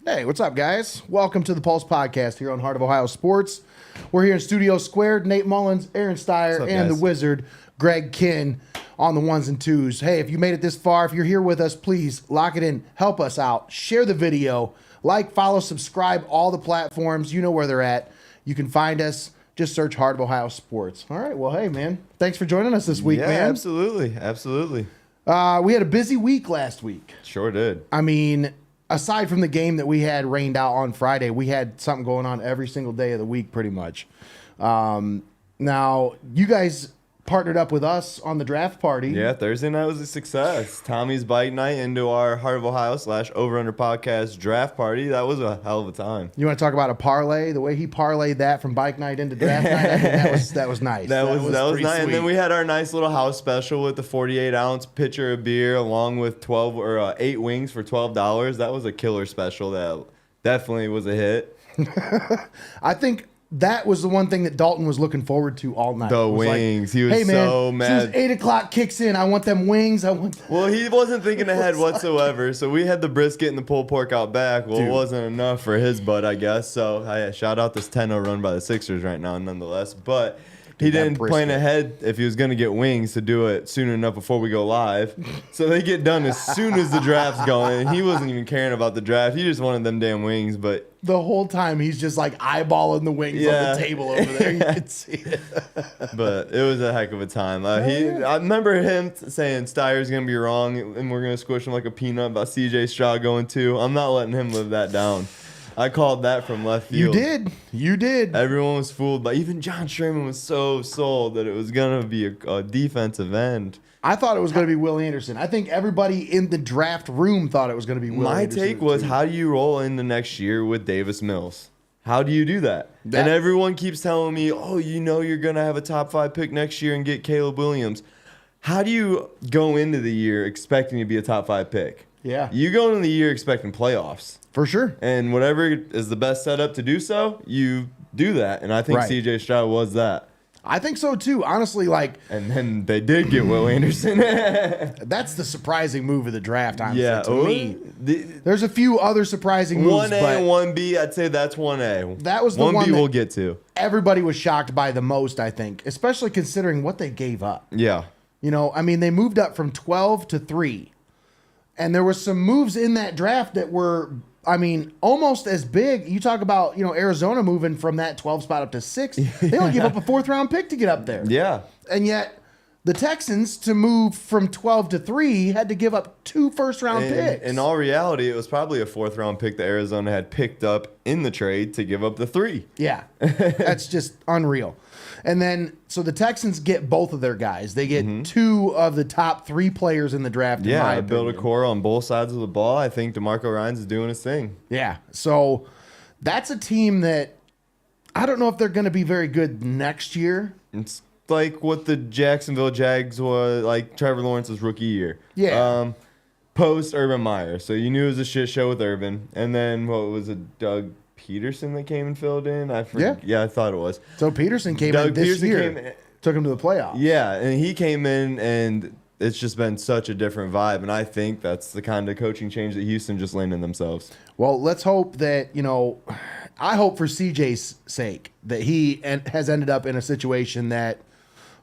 Hey, what's up, guys? Welcome to the Pulse Podcast here on Heart of Ohio Sports. We're here in Studio Squared. Nate Mullins, Aaron Steyer, and the Wizard, Greg Kinn, on the ones and twos. Hey, if you made it this far, if you're here with us, please lock it in. Help us out. Share the video. Like, follow, subscribe, all the platforms. You know where they're at. You can find us. Just search Heart of Ohio Sports. All right. Well, hey, man. Thanks for joining us this week, man. Yeah, absolutely. Absolutely. We had a busy week last week. Sure did. I mean, aside from the game that we had rained out on Friday, we had something going on every single day of the week pretty much. Now, you guys partnered up with us on the draft party. Yeah, Thursday night was a success. Tommy's bike night into our Heart of Ohio / Over Under Podcast draft party. That was a hell of a time. You want to talk about a parlay? The way he parlayed that from bike night into draft night, I think that was nice. That was nice. Sweet. And then we had our nice little house special with the 48-ounce pitcher of beer along with 8 wings for $12. That was a killer special. That definitely was a hit. I think that was the one thing that Dalton was looking forward to all night. The wings. He was hey, man, so mad. As soon as 8 o'clock kicks in, I want them wings. Well, he wasn't thinking ahead whatsoever. So we had the brisket and the pulled pork out back. Well, It wasn't enough for his butt, I guess. So shout out this 10-0 run by the Sixers right now, nonetheless. But he didn't plan ahead if he was going to get wings to do it soon enough before we go live. So they get done as soon as the draft's going. He wasn't even caring about the draft. He just wanted them damn wings. But the whole time he's just like eyeballing the wings on the table over there. You can see it. But it was a heck of a time. I remember him saying Steyer's going to be wrong and we're going to squish him like a peanut about CJ Stroud going too. I'm not letting him live that down. I called that from left field. You did. Everyone was fooled. But even John Sherman was so sold that it was going to be a defensive end. I thought it was going to be Will Anderson. I think everybody in the draft room thought it was going to be Will Anderson. My take was, how do you roll into next year with Davis Mills? How do you do that? And everyone keeps telling me, oh, you know you're going to have a top 5 pick next year and get Caleb Williams. How do you go into the year expecting to be a top 5 pick? Yeah. You go into the year expecting playoffs. For sure. And whatever is the best setup to do so, you do that. And I think CJ Stroud was that. I think so too. Honestly, and then they did get Will Anderson. That's the surprising move of the draft, honestly, to me. There's a few other surprising moves. 1A and 1B, I'd say that's 1A. That was the 1B we'll get to. Everybody was shocked by the most, I think, especially considering what they gave up. Yeah. You know, I mean, they moved up from 12 to 3. And there were some moves in that draft that were, I mean, almost as big. You talk about, Arizona moving from that 12 spot up to 6. They only give up a 4th round pick to get up there. Yeah. And yet the Texans, to move from 12 to 3, had to give up 2 first-round picks. In all reality, it was probably a 4th round pick that Arizona had picked up in the trade to give up the 3. Yeah. That's just unreal. And then, so the Texans get both of their guys. They get 2 of the top 3 players in the draft. Yeah, build a core on both sides of the ball. I think DeMarco Ryans is doing his thing. Yeah, so that's a team that I don't know if they're going to be very good next year. It's like what the Jacksonville Jags were, like Trevor Lawrence's rookie year. Yeah. Post Urban Meyer. So you knew it was a shit show with Urban. And then, what was it, Doug Peterson that came and filled in? I forget. Yeah, I thought it was. So Peterson came in this year. Took him to the playoffs. Yeah, and he came in, and it's just been such a different vibe. And I think that's the kind of coaching change that Houston just landed themselves. Well, let's hope that, I hope for CJ's sake that he has ended up in a situation that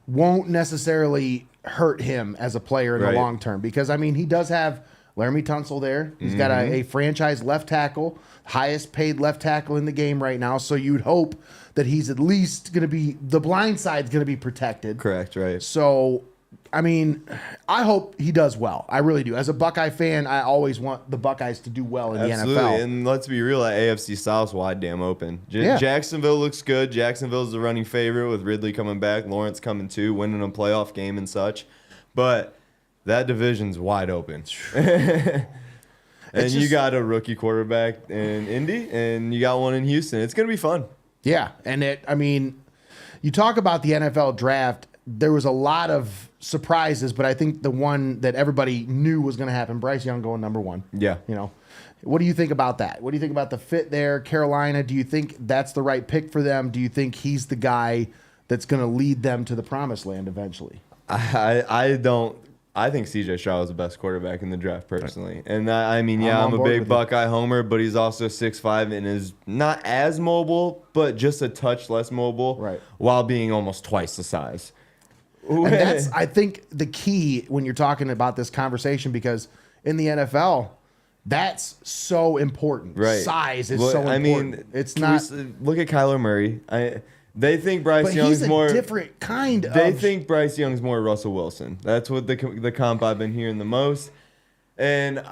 won't necessarily hurt him as a player in the long term. Because, I mean, he does have Laramie Tunsil there. He's got a franchise left tackle, highest paid left tackle in the game right now. So you'd hope that he's at least going to be, the blind side's going to be protected. Correct, right. So, I mean, I hope he does well. I really do. As a Buckeye fan, I always want the Buckeyes to do well in the NFL. Absolutely, and let's be real, that AFC South's wide damn open. Jacksonville looks good. Jacksonville's the running favorite with Ridley coming back, Lawrence coming too, winning a playoff game and such. But that division's wide open. And you got a rookie quarterback in Indy, and you got one in Houston. It's going to be fun. Yeah, and you talk about the NFL draft, there was a lot of surprises, but I think the one that everybody knew was going to happen, Bryce Young going number 1. Yeah. What do you think about that? What do you think about the fit there? Carolina, do you think that's the right pick for them? Do you think he's the guy that's going to lead them to the promised land eventually? I don't I think C.J. Stroud is the best quarterback in the draft personally. And I'm a big Buckeye homer, but he's also 6'5" and is not as mobile, but just a touch less mobile while being almost twice the size. And that's, I think, the key when you're talking about this conversation, because in the NFL, that's so important. Right. Size is so important. It's not. Look at Kyler Murray. They think Bryce Young's more different kind of. They think Bryce Young's more Russell Wilson. That's what the comp I've been hearing the most. And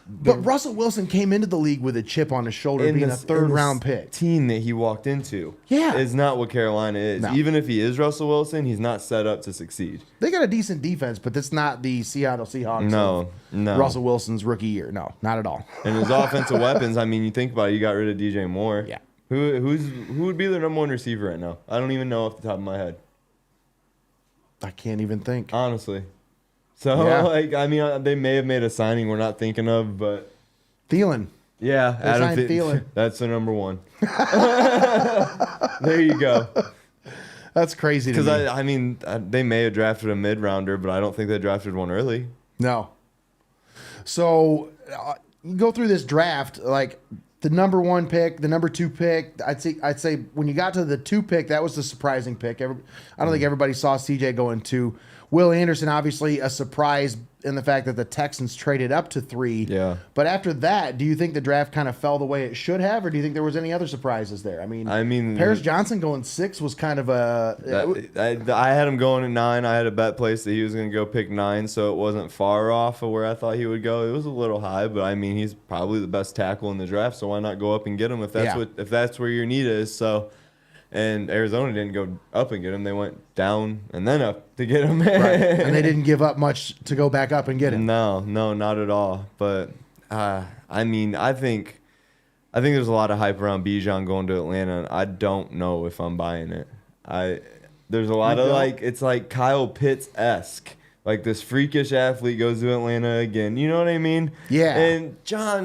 but Russell Wilson came into the league with a chip on his shoulder, being a third-round pick. Team that he walked into, is not what Carolina is. No. Even if he is Russell Wilson, he's not set up to succeed. They got a decent defense, but that's not the Seattle Seahawks. No. Russell Wilson's rookie year, no, not at all. And his offensive weapons. You think about it. You got rid of DJ Moore. Yeah. Who would be the number one receiver right now? I don't even know off the top of my head. I can't even think. Honestly. So, they may have made a signing we're not thinking of, but... Thielen. Yeah, Adam Thielen. That's the number one. There you go. That's crazy to me. Because, they may have drafted a mid-rounder, but I don't think they drafted one early. No. So, you go through this draft, the number one pick, the number two pick. I'd say when you got to the 2 pick, that was the surprising pick. I don't think everybody saw CJ going 2. Will Anderson, obviously a surprise in the fact that the Texans traded up to 3. Yeah. But after that, do you think the draft kind of fell the way it should have, or do you think there was any other surprises there? Paris Johnson going 6 was kind of I had him going at 9. I had a bet place that he was going to go pick 9, so it wasn't far off of where I thought he would go. It was a little high, but he's probably the best tackle in the draft, so why not go up and get him if that's where your need is? So. And Arizona didn't go up and get him. They went down and then up to get him. Right. And they didn't give up much to go back up and get him. No, not at all. But, I think there's a lot of hype around Bijan going to Atlanta. I don't know if I'm buying it. There's a lot of, it's like Kyle Pitts-esque. Like this freakish athlete goes to Atlanta again. You know what I mean? Yeah. And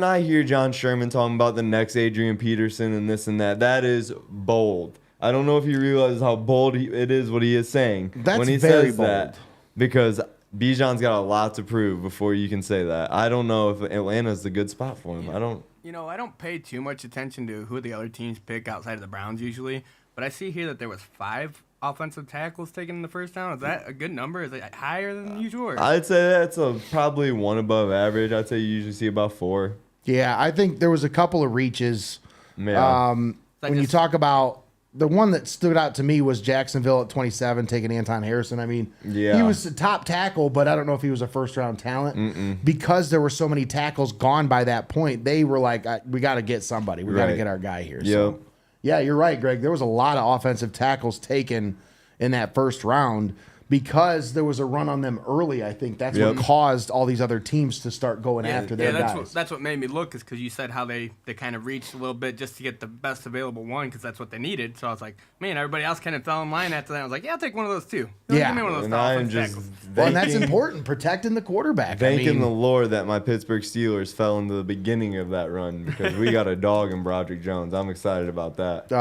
I hear John Sherman talking about the next Adrian Peterson and this and that. That is bold. I don't know if you realize how bold it is what he is saying when he says bold. that, because Bijan's got a lot to prove before you can say that. I don't know if Atlanta's the good spot for him. I don't pay too much attention to who the other teams pick outside of the Browns usually, but I see here that there was 5 offensive tackles taken in the first round. Is that a good number? Is it higher than usual? I'd say that's probably 1 above average. I'd say you usually see about 4. Yeah, I think there was a couple of reaches. Yeah. When you talk about the one that stood out to me was Jacksonville at 27 taking Anton Harrison. He was a top tackle, but I don't know if he was a first-round talent. Because there were so many tackles gone by that point, they were like, we got to get somebody. We got to get our guy here. Yep. So, yeah, you're right, Greg. There was a lot of offensive tackles taken in that first round because there was a run on them early. I think that's what caused all these other teams to start going after their guys. That's what made me look, is because you said how they kind of reached a little bit just to get the best available one, because that's what they needed. So I was like, man, everybody else kind of fell in line after that. I was like, yeah, I'll take one of those too. Give me one of those tackles. And that's important, protecting the quarterback. Thanking the Lord that my Pittsburgh Steelers fell into the beginning of that run, because we got a dog in Broderick Jones. I'm excited about that.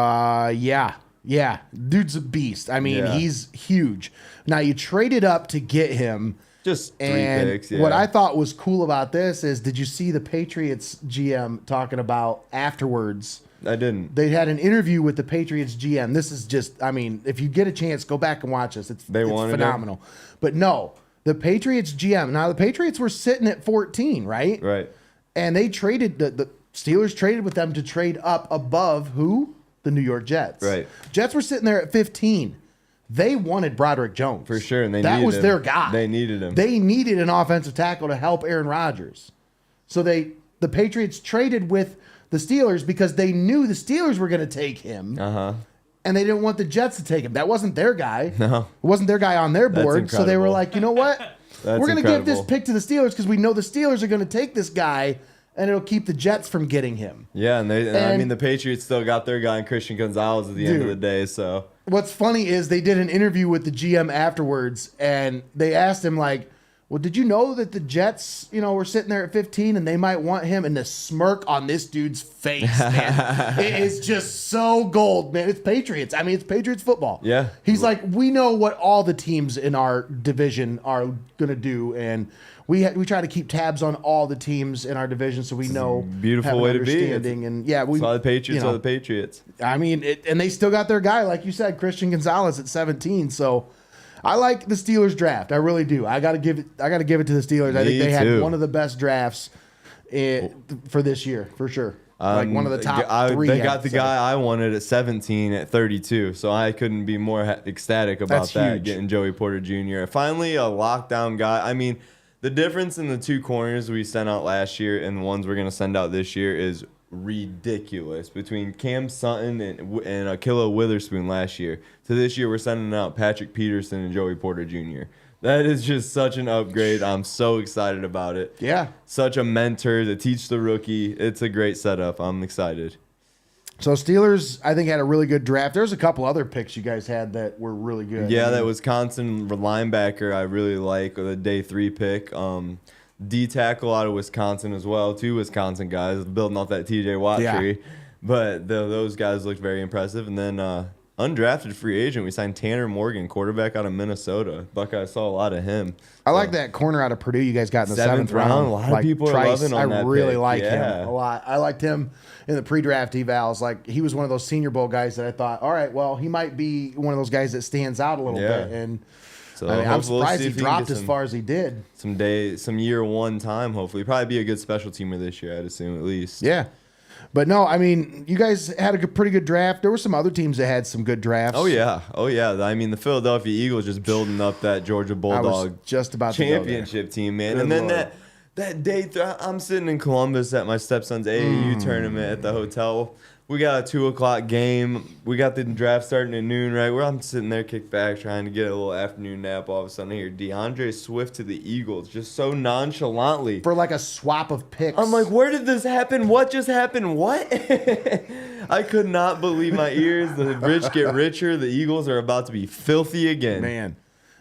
Yeah, dude's a beast. He's huge. Now, you traded up to get him. Just 3 picks, What I thought was cool about this is, did you see the Patriots GM talking about afterwards? I didn't. They had an interview with the Patriots GM. This is just, if you get a chance, go back and watch this. It's phenomenal. But no, the Patriots GM. Now, the Patriots were sitting at 14, right? Right. And they traded, the Steelers traded with them to trade up above who? The New York Jets. Right. Jets were sitting there at 15. They wanted Broderick Jones. For sure. And that was their guy. They needed him. They needed an offensive tackle to help Aaron Rodgers. So the Patriots traded with the Steelers because they knew the Steelers were going to take him. And they didn't want the Jets to take him. That wasn't their guy. No. It wasn't their guy on their board. So they were like, you know what? We're going to give this pick to the Steelers because we know the Steelers are going to take this guy, and it'll keep the Jets from getting him. Yeah, and the Patriots still got their guy in Christian Gonzalez at the end of the day. So what's funny is they did an interview with the GM afterwards, and they asked him, like, Well, did you know that the Jets, were sitting there at 15 and they might want him? And the smirk on this dude's face, man, it is just so gold, man. It's Patriots. I mean, it's Patriots football. Yeah. He's like, we know what all the teams in our division are going to do. And we try to keep tabs on all the teams in our division so we know. Beautiful way to be. And yeah, we saw the Patriots are the Patriots. I mean, and they still got their guy, like you said, Christian Gonzalez at 17. So I like the Steelers draft. I really do. I gotta give it to the Steelers. I think they had one of the best drafts for this year, for sure. Like one of the top three. They got the guy I wanted at 17 at 32, so I couldn't be more ecstatic about that. Huge. Getting Joey Porter Jr. Finally, a lockdown guy. I mean, the difference in the two corners we sent out last year and the ones we're gonna send out this year is ridiculous. Between Cam Sutton and Akilla Witherspoon last year to this year, we're sending out Patrick Peterson and Joey Porter Jr. That is just such an upgrade. I'm so excited about it. Yeah. Such a mentor to teach the rookie. It's a great setup. I'm excited. So Steelers, I think, had a really good draft. There's a couple other picks you guys had that were really good. Yeah, that Wisconsin linebacker I really like, the day 3 pick. D tackle out of Wisconsin as well. 2 Wisconsin guys building off that TJ Watt tree. But those guys looked very impressive. And then undrafted free agent, we signed Tanner Morgan, quarterback out of Minnesota. Buckeyes saw a lot of him. I like that corner out of Purdue you guys got in the 7th round. A lot of people are loving on that I really pick. like him a lot. I liked him in the pre-draft evals. Like, he was one of those Senior Bowl guys that I thought, all right, well, he might be one of those guys that stands out a little bit. And so I'm surprised he dropped as far as he did. Some year 1 time, hopefully. Probably be a good special teamer this year, I'd assume, at least. Yeah. But no, I mean, you guys had a pretty good draft. There were some other teams that had some good drafts. Oh yeah. I mean, the Philadelphia Eagles just building up that Georgia Bulldog just about championship team, man. And then that day, I'm sitting in Columbus at my stepson's AAU tournament at the hotel. We got a 2:00 game. We got the draft starting at noon, right? Where I'm sitting there, kicked back, trying to get a little afternoon nap. All of a sudden, I hear DeAndre Swift to the Eagles, just so nonchalantly. For like a swap of picks. I'm like, where did this happen? What just happened? What? I could not believe my ears. The rich get richer. The Eagles are about to be filthy again. Man.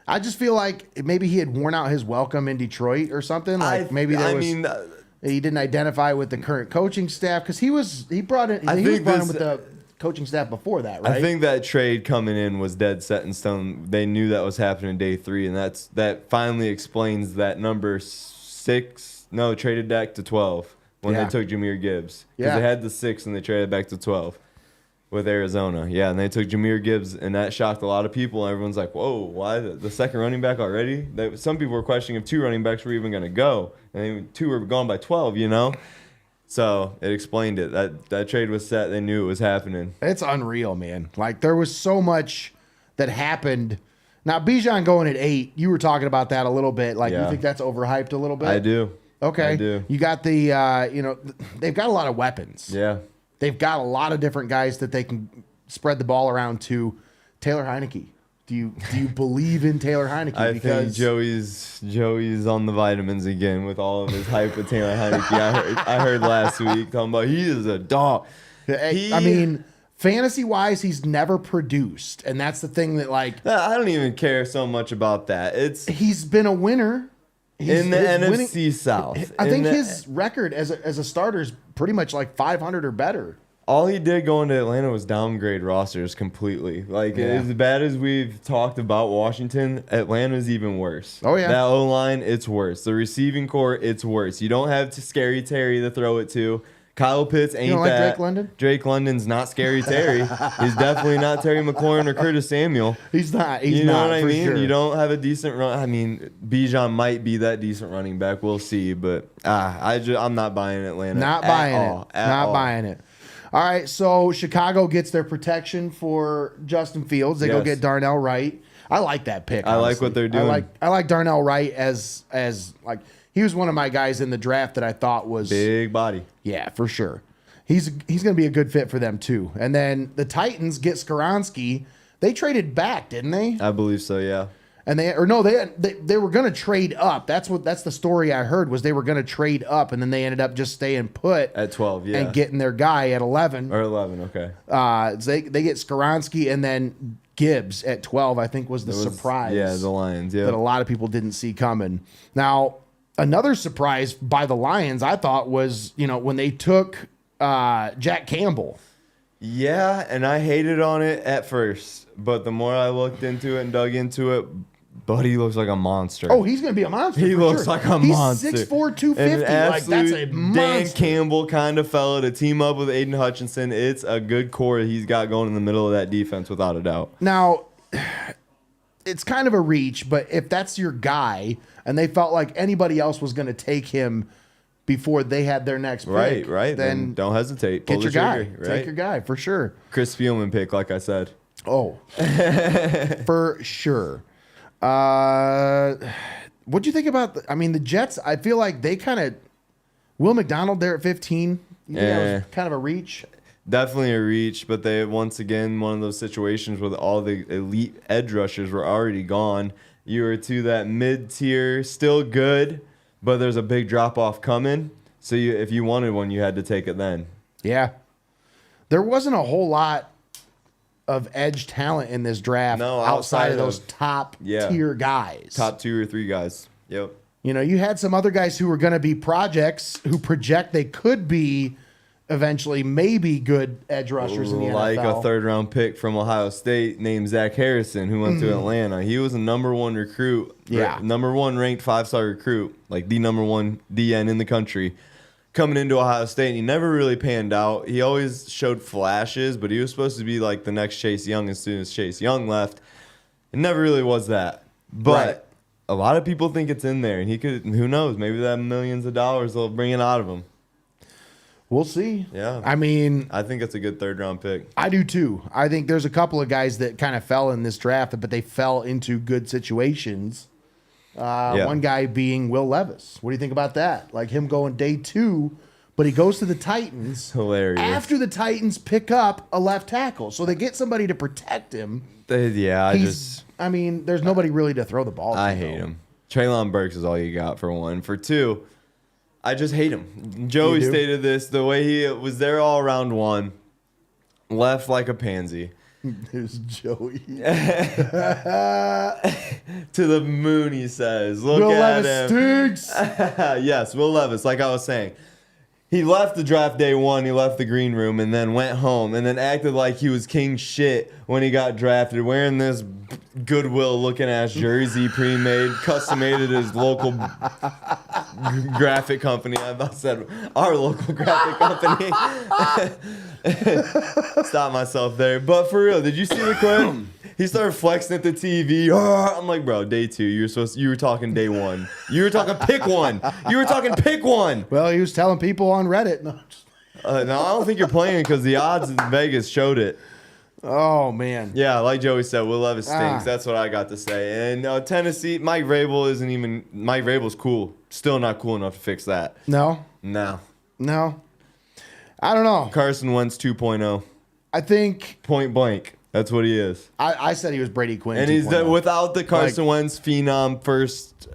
I just feel like maybe he had worn out his welcome in Detroit or something. Like he didn't identify with the current coaching staff because he was brought in with the coaching staff before that, right? I think that trade coming in was dead set in stone. They knew that was happening day 3, and that finally explains that number 6. No, traded back to 12 when they took Jahmyr Gibbs because they had the 6 and they traded back to 12 with Arizona. Yeah, and they took Jahmyr Gibbs, and that shocked a lot of people. Everyone's like, "Whoa, why the second running back already?" Some people were questioning if 2 running backs were even going to go, and 2 were gone by 12. So it explained it. That trade was set. They knew it was happening. It's unreal, man. Like, there was so much that happened. Now, Bijan going at 8, you were talking about that a little bit. Like, you think that's overhyped a little bit? I do. Okay. I do. You got they've got a lot of weapons. Yeah. They've got a lot of different guys that they can spread the ball around to. Taylor Heineke. Do you believe in Taylor Heineke? I think Joey's on the vitamins again with all of his hype with Taylor Heineke. I heard last week talking about he is a dog. I mean, fantasy-wise, he's never produced, and that's the thing that, like, I don't even care so much about that. He's been a winner in the NFC South. I think his record as a starter is pretty much like 500 or better. All he did going to Atlanta was downgrade rosters completely. Like, as bad as we've talked about Washington, Atlanta's even worse. Oh, yeah. That O-line, it's worse. The receiving core, it's worse. You don't have Scary Terry to throw it to. Kyle Pitts ain't like that. Drake London? Drake London's not Scary Terry. He's definitely not Terry McLaurin or Curtis Samuel. He's not. You know what I mean? Sure. You don't have a decent run. I mean, Bijan might be that decent running back. We'll see. But I'm not buying Atlanta. Not buying it. All right, so Chicago gets their protection for Justin Fields. They go get Darnell Wright. I like that pick. I like what they're doing. I like Darnell Wright as like, he was one of my guys in the draft that I thought was big body. Yeah, for sure. He's going to be a good fit for them too. And then the Titans get Skoronski. They traded back, didn't they? I believe so, yeah. And they were going to trade up. That's the story I heard, was they were going to trade up, and then they ended up just staying put at 12, yeah, and getting their guy at 11 or 11. Okay. So they get Skoronski, and then Gibbs at 12, I think, was the surprise. Yeah, the Lions, yeah. That a lot of people didn't see coming. Now, another surprise by the Lions, I thought, was, when they took Jack Campbell. Yeah, and I hated on it at first, but the more I looked into it and dug into it, Buddy looks like a monster. Oh, he's going to be a monster. He looks like a monster. He's 6'4", 250. Like, that's a monster. Dan Campbell kind of fella to team up with Aiden Hutchinson. It's a good core he's got going in the middle of that defense, without a doubt. Now, it's kind of a reach, but if that's your guy and they felt like anybody else was going to take him before they had their next pick, right. Then don't hesitate. Get your guy. Take your guy, for sure. Chris Spielman pick, like I said. Oh, for sure. What'd you think about the Jets? I feel like they kind of Will McDonald there at 15. That was kind of a reach. Definitely a reach, but they once again one of those situations where all the elite edge rushers were already gone. You were to that mid tier, still good, but there's a big drop off coming. So if you wanted one, you had to take it then. Yeah, there wasn't a whole lot of edge talent in this draft outside of those top tier guys. Top 2 or 3 guys. Yep. You had some other guys who were going to be projects who project they could be eventually maybe good edge rushers in the NFL. Like a 3rd round pick from Ohio State named Zach Harrison, who went to Atlanta. He was a number 1 recruit. Yeah. Number 1 ranked 5-star recruit, like the number 1 DN in the country. Coming into Ohio State, and he never really panned out. He always showed flashes, but he was supposed to be like the next Chase Young as soon as Chase Young left. It never really was that. But a lot of people think it's in there, and he could, who knows, maybe that millions of dollars they'll bring it out of him. We'll see. Yeah. I think it's a good 3rd round pick. I do too. I think there's a couple of guys that kind of fell in this draft, but they fell into good situations. One guy being Will Levis. What do you think about that? Like him going day 2, but he goes to the Titans. Hilarious. After the Titans pick up a left tackle. So they get somebody to protect him. There's nobody really to throw the ball to. I hate him. Traylon Burks is all you got, for 1. For 2, I just hate him. Joey stated this, the way he was there all around 1, left like a pansy. There's Joey. To the moon, he says. Look Will at Levis him. stinks. Yes, Will Levis, like I was saying. He left the draft day 1, he left the green room, and then went home, and then acted like he was king shit when he got drafted, wearing this Goodwill-looking ass jersey, pre-made, custom-made at his local graphic company. I said our local graphic company. Stop myself there. But for real, did you see the clip? He started flexing at the TV. I'm like, bro, day 2. You were talking day 1. You were talking pick 1. You were talking pick 1. Well, he was telling people on Reddit. No, I don't think you're playing because the odds in Vegas showed it. Oh, man. Yeah, like Joey said, Will Levis stinks. That's what I got to say. And Tennessee, Mike Vrabel's cool. Still not cool enough to fix that. No? No. I don't know. Carson Wentz 2.0. I think... Point blank. That's what he is. I said he was Brady Quinn. And he's without the Carson Wentz phenom first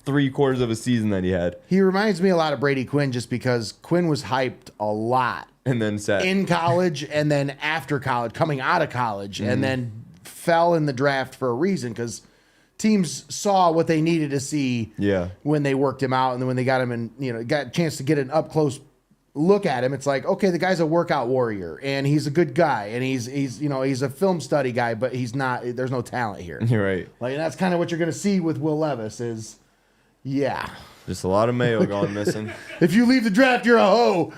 3 quarters of a season that he had. He reminds me a lot of Brady Quinn just because Quinn was hyped a lot. And then sat in college and then after college, coming out of college, and then fell in the draft for a reason because teams saw what they needed to see when they worked him out, and then when they got him and got a chance to get an up close look at him, it's like, okay, the guy's a workout warrior and he's a good guy and he's a film study guy, but he's not. There's no talent here. You're right. Like, and that's kind of what you're going to see with Will Levis is, just a lot of mayo gone missing. If you leave the draft, you're a hoe.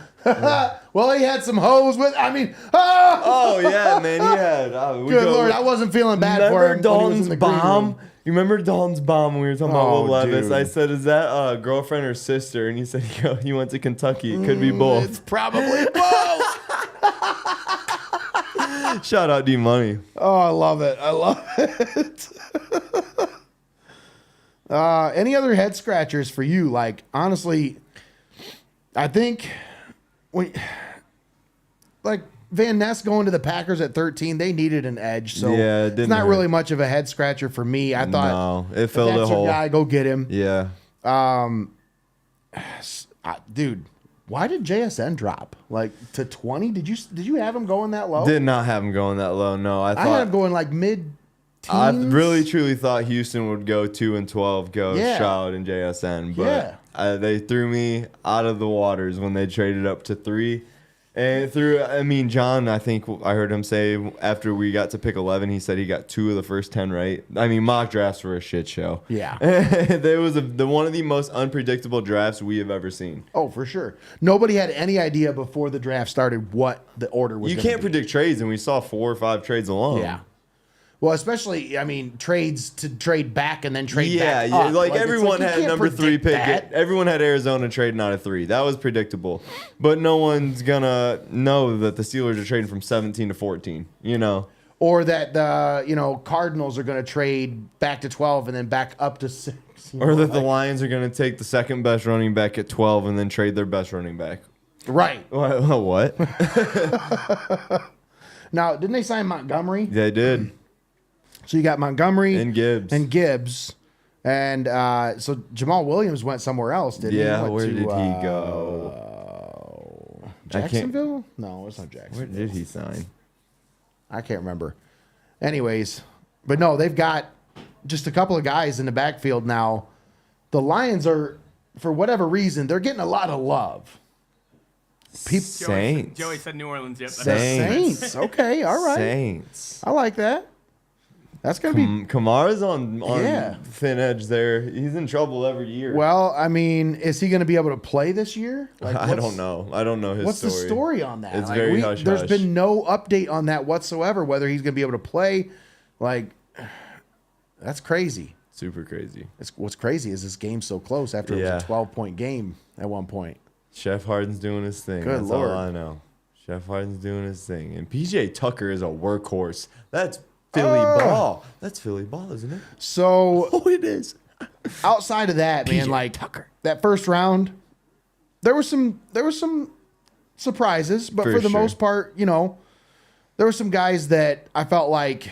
Well, he had some hoes with. Oh yeah, man, he had. Good Lord, I wasn't feeling bad for him. Dalton's bomb. You remember Dalton's bomb when we were talking about Will Levis? Dude. I said, "Is that girlfriend or sister?" And he said, "He went to Kentucky. It could be both." It's probably both. Shout out D Money. Oh, I love it. Any other head scratchers for you? Like, honestly, I think Van Ness going to the Packers at 13, they needed an edge. So it's not really much of a head scratcher for me. I thought, it filled a hole. Your guy, go get him. Yeah. Dude, Why did JSN drop like to 20? Did you have him going that low? Did not have him going that low. No, I had him going like mid. I really truly thought Houston would go 2-12, go Stroud and JSN, but they threw me out of the waters when they traded up to 3. And John, I think I heard him say after we got to pick 11, he said he got 2 of the first 10 right. I mean, mock drafts were a shit show. Yeah. There was one of the most unpredictable drafts we have ever seen. Oh, for sure. Nobody had any idea before the draft started what the order was. You can't predict trades, and we saw 4 or 5 trades alone. Yeah. Well, especially, trades to trade back and then trade back up. Like everyone had number 3 pick. Everyone had Arizona trading out of 3. That was predictable. But no one's going to know that the Steelers are trading from 17 to 14, Or that the, Cardinals are going to trade back to 12 and then back up to 6. Or that the Lions are going to take the second best running back at 12 and then trade their best running back. Right. What? Now, didn't they sign Montgomery? They did. So you got Montgomery and Gibbs. And so Jamal Williams went somewhere else, didn't he? Yeah, where did he go? Jacksonville? No, it's not Jacksonville. Where did he sign? I can't remember. Anyways, but no, they've got just a couple of guys in the backfield now. The Lions are, for whatever reason, they're getting a lot of love. Saints. Joey said New Orleans. Yep. Saints. Okay, all right. Saints. I like that. That's going to be... Kamara's on thin edge there. He's in trouble every year. Well, is he going to be able to play this year? I don't know. I don't know his what's story. What's the story on that? It's very hush-hush. There's been no update on that whatsoever, whether he's going to be able to play. That's crazy. Super crazy. What's crazy is this game's so close after it was a 12-point game at one point. Chef Harden's doing his thing. Good That's Lord. all I know. Chef Harden's doing his thing. And PJ Tucker is a workhorse. That's Philly ball. That's Philly ball, isn't it? So it is. Outside of that, man, Tucker. That first round, there were some surprises, but for the most part, there were some guys that I felt like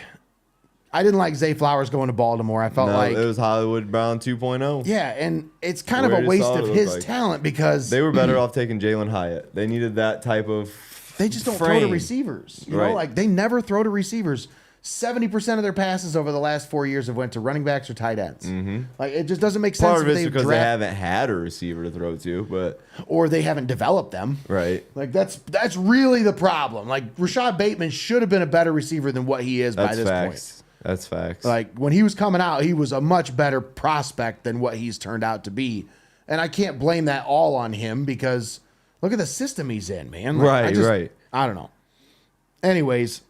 I didn't like Zay Flowers going to Baltimore. I felt like it was Hollywood Brown 2.0. Yeah, and it's kind of a waste of his talent because they were better off taking Jalen Hyatt. They needed that type of They just don't throw to receivers. You know, they never throw to receivers. 70% of their passes over the last 4 years have went to running backs or tight ends. Mm-hmm. It just doesn't make sense. Part of it's because they haven't had a receiver to throw to, or they haven't developed them. Right. That's really the problem. Rashad Bateman should have been a better receiver than what he is by this point. That's facts. When he was coming out, he was a much better prospect than what he's turned out to be. And I can't blame that all on him because look at the system he's in, man. Right. I don't know. Anyways,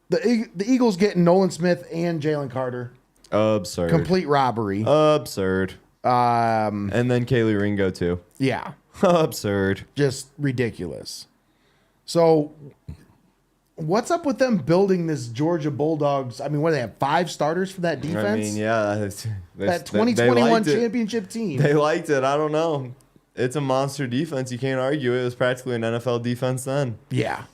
the Eagles getting Nolan Smith and Jalen Carter. Absurd. Complete robbery. Absurd. And then Kaylee Ringo too. Yeah. Absurd. Just ridiculous. So what's up with them building this Georgia Bulldogs? What do they have? 5 starters for that defense? That 2021 championship team. They liked it. I don't know. It's a monster defense. You can't argue it. It was practically an NFL defense then. Yeah.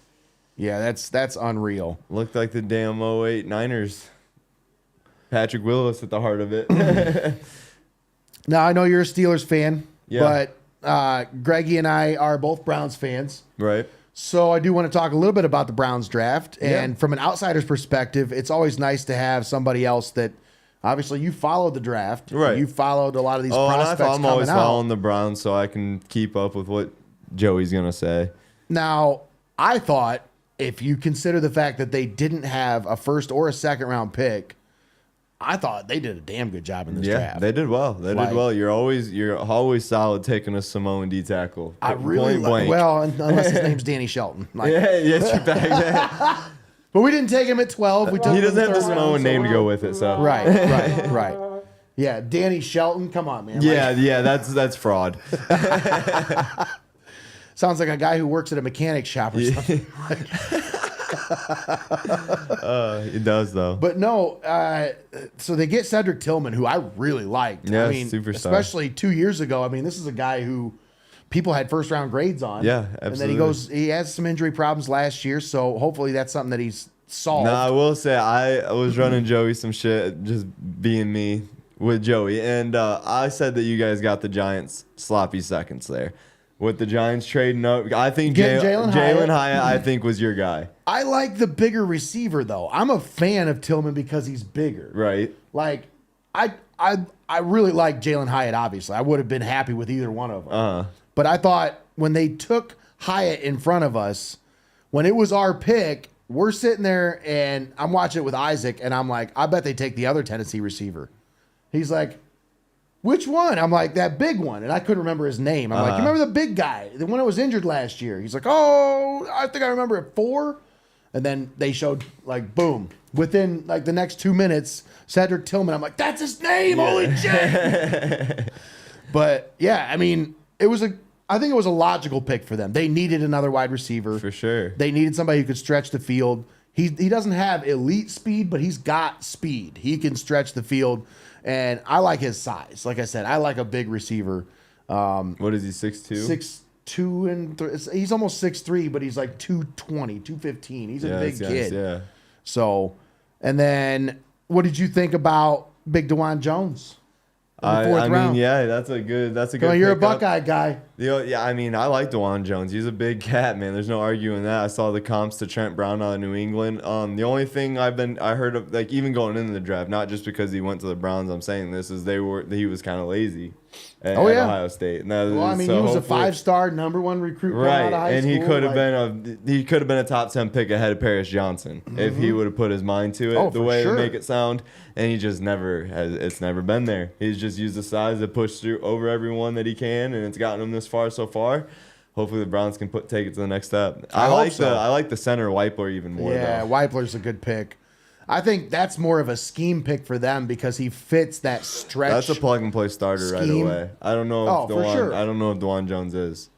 Yeah, that's unreal. Looked like the damn 08 Niners. Patrick Willis at the heart of it. Now, I know you're a Steelers fan, yeah. But Greggy and I are both Browns fans. Right. So I do want to talk a little bit about the Browns draft. And from an outsider's perspective, it's always nice to have somebody else that obviously you followed the draft. Right. You followed a lot of these prospects I'm always coming out. following the Browns so I can keep up with what Joey's going to say. Now, I thought if you consider the fact that they didn't have a first or a second round pick, I thought they did a damn good job in this draft. Yeah, they did well. They did well. You're always solid taking a Samoan D tackle. I really well, unless his name's Danny Shelton. Yes, you're back. But we didn't take him at 12. We took he doesn't him have the Samoan name to go with it. So right. Yeah, Danny Shelton. Come on, man. Yeah, that's fraud. Sounds like a guy who works at a mechanic shop or something. It does, though. But no, so they get Cedric Tillman, who I really liked. Yeah, superstar. Especially 2 years ago. This is a guy who people had first-round grades on. Yeah, absolutely. And then he has some injury problems last year, so hopefully that's something that he's solved. No, I will say I was running Joey some shit, just being me with Joey. And I said that you guys got the Giants sloppy seconds there. With the Giants trading up, I think Jalen Hyatt, I think, was your guy. I like the bigger receiver though. I'm a fan of Tillman because he's bigger. Right. Like, I really like Jalen Hyatt. Obviously, I would have been happy with either one of them. But I thought when they took Hyatt in front of us, when it was our pick, we're sitting there and I'm watching it with Isaac, and I'm like, I bet they take the other Tennessee receiver. He's like, which one? I'm like, that big one. And I couldn't remember his name. I'm like, you remember the big guy, the one that was injured last year? He's like, oh, I think I remember it 4. And then they showed, like, boom. Within, like, the next 2 minutes, Cedric Tillman. I'm like, that's his name. Yeah. Holy shit. But, yeah, I mean, I think it was a logical pick for them. They needed another wide receiver. For sure. They needed somebody who could stretch the field. He doesn't have elite speed, but he's got speed. He can stretch the field. And I like his size. Like I said, I like a big receiver. What is he, 6'2"? 6'2", and he's almost 6'3", but he's like 220, 215. He's a big kid. Yeah. So, and then what did you think about Big DeJuan Jones? I mean, yeah, that's a good. You're a Buckeye guy. Yeah, I mean, I like DeJuan Jones. He's a big cat, man. There's no arguing that. I saw the comps to Trent Brown out of New England. The only thing I heard of, like, even going into the draft, not just because he went to the Browns, I'm saying this, is he was kind of lazy at Ohio State. He was a 5-star #1 recruit right, out of high and school. he could have been a top 10 pick ahead of Paris Johnson if he would have put his mind to it the way to make it sound. And he just never has. It's never been there. He's just used the size to push through over everyone that he can, and it's gotten him this far so far. Hopefully, the Browns can take it to the next step. I like the center Weipler even more. Yeah, Weipler's a good pick. I think that's more of a scheme pick for them because he fits that stretch. That's a plug and play starter scheme. right away. I don't know if I don't know if DeJuan Jones is.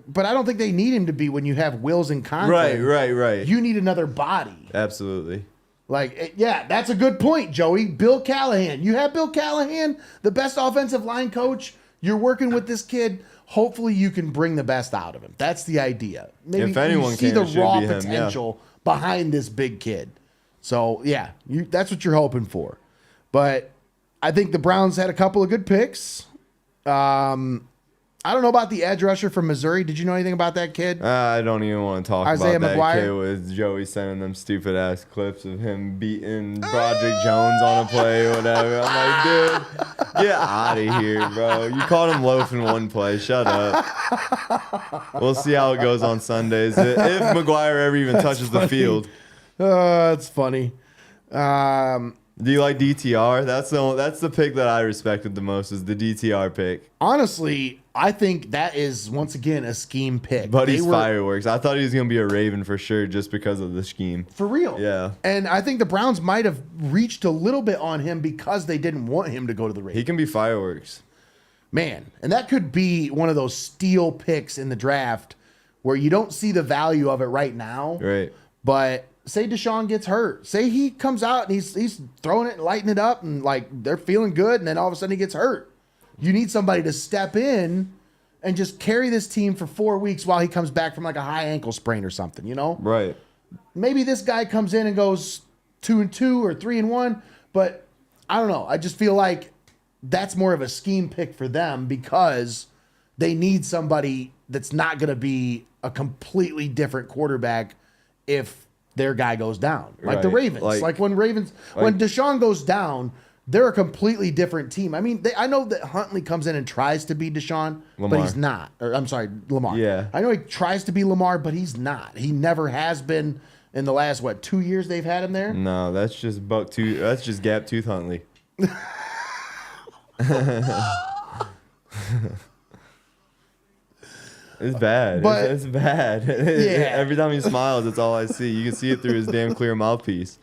But I don't think they need him to be when you have Wills and Conklin. Right. You need another body. Absolutely. Like, yeah, that's a good point, Joey. Bill Callahan. You have Bill Callahan, the best offensive line coach. You're working with this kid. Hopefully, you can bring the best out of him. That's the idea. Maybe if anyone you see can, the raw potential behind this big kid. So, yeah, that's what you're hoping for. But I think the Browns had a couple of good picks. I don't know about the edge rusher from Missouri. Did you know anything about that kid? I don't even want to talk Isaiah about McGuire? that kid with Joey sending them stupid ass clips of him beating Broderick Jones on a play or whatever. I'm like, dude, get out of here, bro. You called him loafing one play. Shut up. We'll see how it goes on Sundays. If McGuire ever even touches the field. That's funny. Do you like DTR? That's the pick that I respected the most, is the DTR pick. Honestly, I think that is, once again, a scheme pick. But he's fireworks. I thought he was going to be a Raven for sure just because of the scheme. For real. Yeah. And I think the Browns might have reached a little bit on him because they didn't want him to go to the Ravens. He can be fireworks. Man, and that could be one of those steal picks in the draft where you don't see the value of it right now. Right. But say Deshaun gets hurt. Say he comes out and he's throwing it and lighting it up and like they're feeling good, and then all of a sudden he gets hurt. You need somebody to step in and just carry this team for 4 weeks while he comes back from like a high ankle sprain or something, you know? Right. Maybe this guy comes in and goes 2-2 or 3-1, but I don't know. I just feel like that's more of a scheme pick for them because they need somebody that's not going to be a completely different quarterback if their guy goes down. Like the Ravens. Like when Deshaun goes down, they're a completely different team. I mean, I know that Huntley comes in and tries to be Deshaun, but he's not. Or I'm sorry, Lamar. Yeah. I know he tries to be Lamar, but he's not. He never has been in the last, 2 years they've had him there? No, that's just that's just gap tooth Huntley. It's bad. But, it's bad. Yeah. Every time he smiles, it's all I see. You can see it through his damn clear mouthpiece.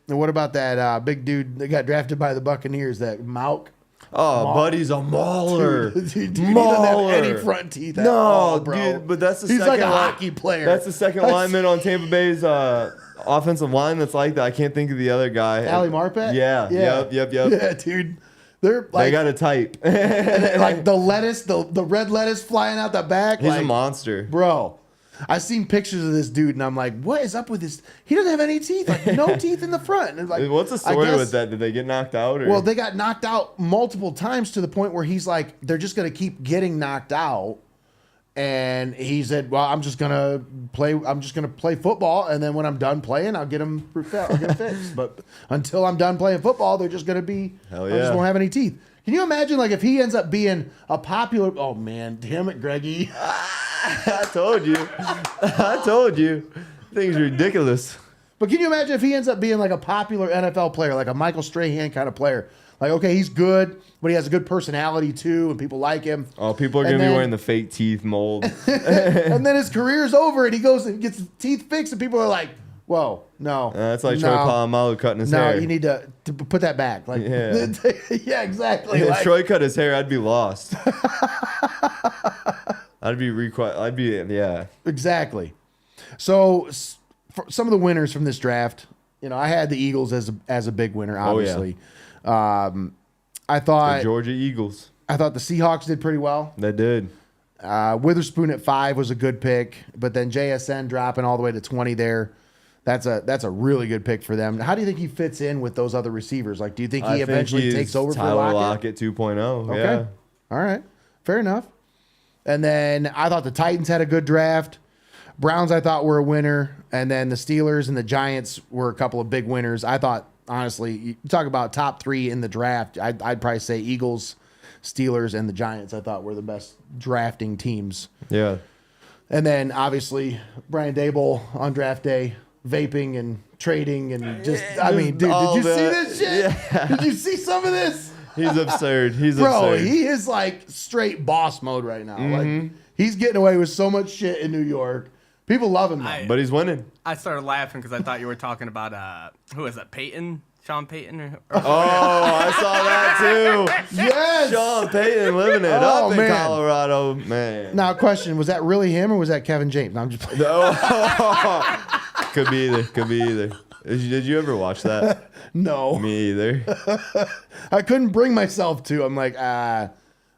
And what about that big dude that got drafted by the Buccaneers, that Mauk? Oh, Buddy's a mauler. Dude, he doesn't have any front teeth at all, bro. Dude, but that's He's like a hockey player. That's the second lineman on Tampa Bay's offensive line that's like that. I can't think of the other guy. Ali Marpet? Yeah. Yep. Yeah, dude. They're like, they got a type. and like the lettuce, the red lettuce flying out the back. He's a monster. Bro. I've seen pictures of this dude, and I'm like, what is up with this? He doesn't have any teeth. Like, no teeth in the front. And like, what's the story with that? Did they get knocked out? Or? Well, they got knocked out multiple times to the point where he's like, they're just going to keep getting knocked out. And he said, "Well, I'm just gonna play football, and then when I'm done playing, I'll get them fixed. But until I'm done playing football, they're just gonna be. Hell I yeah. just won't have any teeth." Can you imagine, like, if he ends up being a popular? Oh man, damn it, Greggy! I told you. Things are ridiculous. But can you imagine if he ends up being like a popular NFL player, like a Michael Strahan kind of player? Like, okay, he's good, but he has a good personality too, and people like him. Oh, people are going to be wearing the fake teeth mold. And then his career's over, and he goes and gets his teeth fixed, and people are like, whoa, no. That's like Troy Polamalu cutting his hair. No, you need to put that back. Like, Yeah. yeah, exactly. If Like, Troy cut his hair, I'd be lost. Yeah. exactly. So, for some of the winners from this draft, I had the Eagles as a big winner, obviously. I thought The Georgia Eagles. I thought the Seahawks did pretty well. They did. Witherspoon at 5 was a good pick, but then JSN dropping all the way to 20 there. That's a really good pick for them. How do you think he fits in with those other receivers? Like, do you think he eventually takes over Tyler for Lockett 2.0? Okay. Yeah. All right. Fair enough. And then I thought the Titans had a good draft. Browns I thought were a winner. And then the Steelers and the Giants were a couple of big winners. I thought, honestly, you talk about top 3 in the draft, I'd probably say Eagles, Steelers, and the Giants I thought were the best drafting teams. Yeah. And then, obviously, Brian Daboll on draft day, vaping and trading and just, I mean, dude, did you see this shit? Yeah. Did you see some of this? He's absurd. Bro, he is like straight boss mode right now. Like, he's getting away with so much shit in New York. People love him now. But he's winning. I started laughing because I thought you were talking about who is that? Peyton, Sean Payton, or Oh, I saw that too. Yes. Sean Payton living it Oh, up in man. Colorado, man. Now, question, was that really him or was that Kevin James? No, I'm just playing. Could be either. Did you ever watch that? No. Me either. I couldn't bring myself to. I'm like, I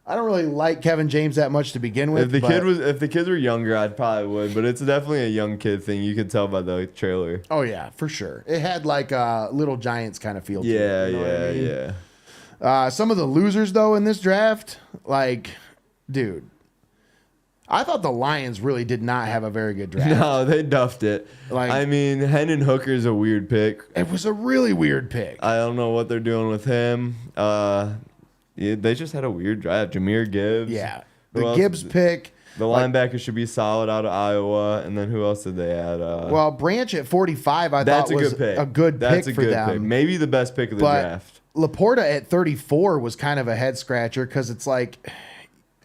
don't really like Kevin James that much to begin with. If the kids were younger, I'd probably would, but it's definitely a young kid thing. You could tell by the trailer. Oh yeah, for sure. It had like a Little Giants kind of feel to Yeah, it. You know what I mean? yeah. Some of the losers though in this draft, like, dude, I thought the Lions really did not have a very good draft. No, they duffed it. Like- I mean, Hendon Hooker's a weird pick. It was a really weird pick. I don't know what they're doing with him. Yeah, they just had a weird draft. Jameer Gibbs. Yeah. Who The else? Gibbs pick. The linebacker should be solid out of Iowa. And then who else did they add? Well, Branch at 45, I that's thought was a good pick. a good That's pick a for good them. pick. Maybe the best pick of the But draft. Laporta at 34 was kind of a head scratcher because it's like,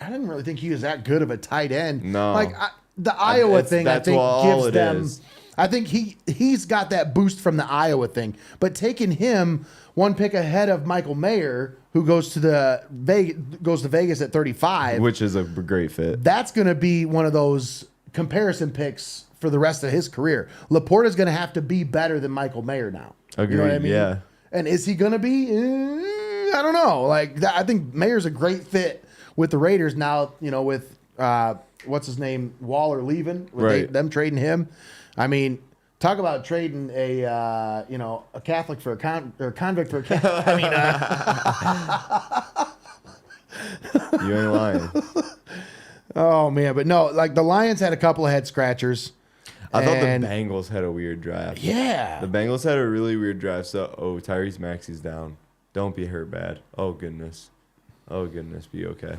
I didn't really think he was that good of a tight end. No. Like the Iowa thing, I that's think all gives it them. is. I think he's got that boost from the Iowa thing, but taking him one pick ahead of Michael Mayer, who goes to Vegas at 35, Which is a great fit. that's going to be one of those comparison picks for the rest of his career. Laporta's going to have to be better than Michael Mayer now. You know what I Agreed, mean? yeah. And is he going to be? I don't know. Like, I think Mayer's a great fit with the Raiders now, with what's his name, Waller leaving, with Right. them trading him. I mean, talk about trading a Catholic for or a convict for a Catholic. I mean, You ain't lying. oh man, but no, like the Lions had a couple of head scratchers. I thought and- the Bengals had a weird draft. Yeah. The Bengals had a really weird draft. So, Tyrese Maxey's down. Don't be hurt bad. Oh, goodness. Be okay.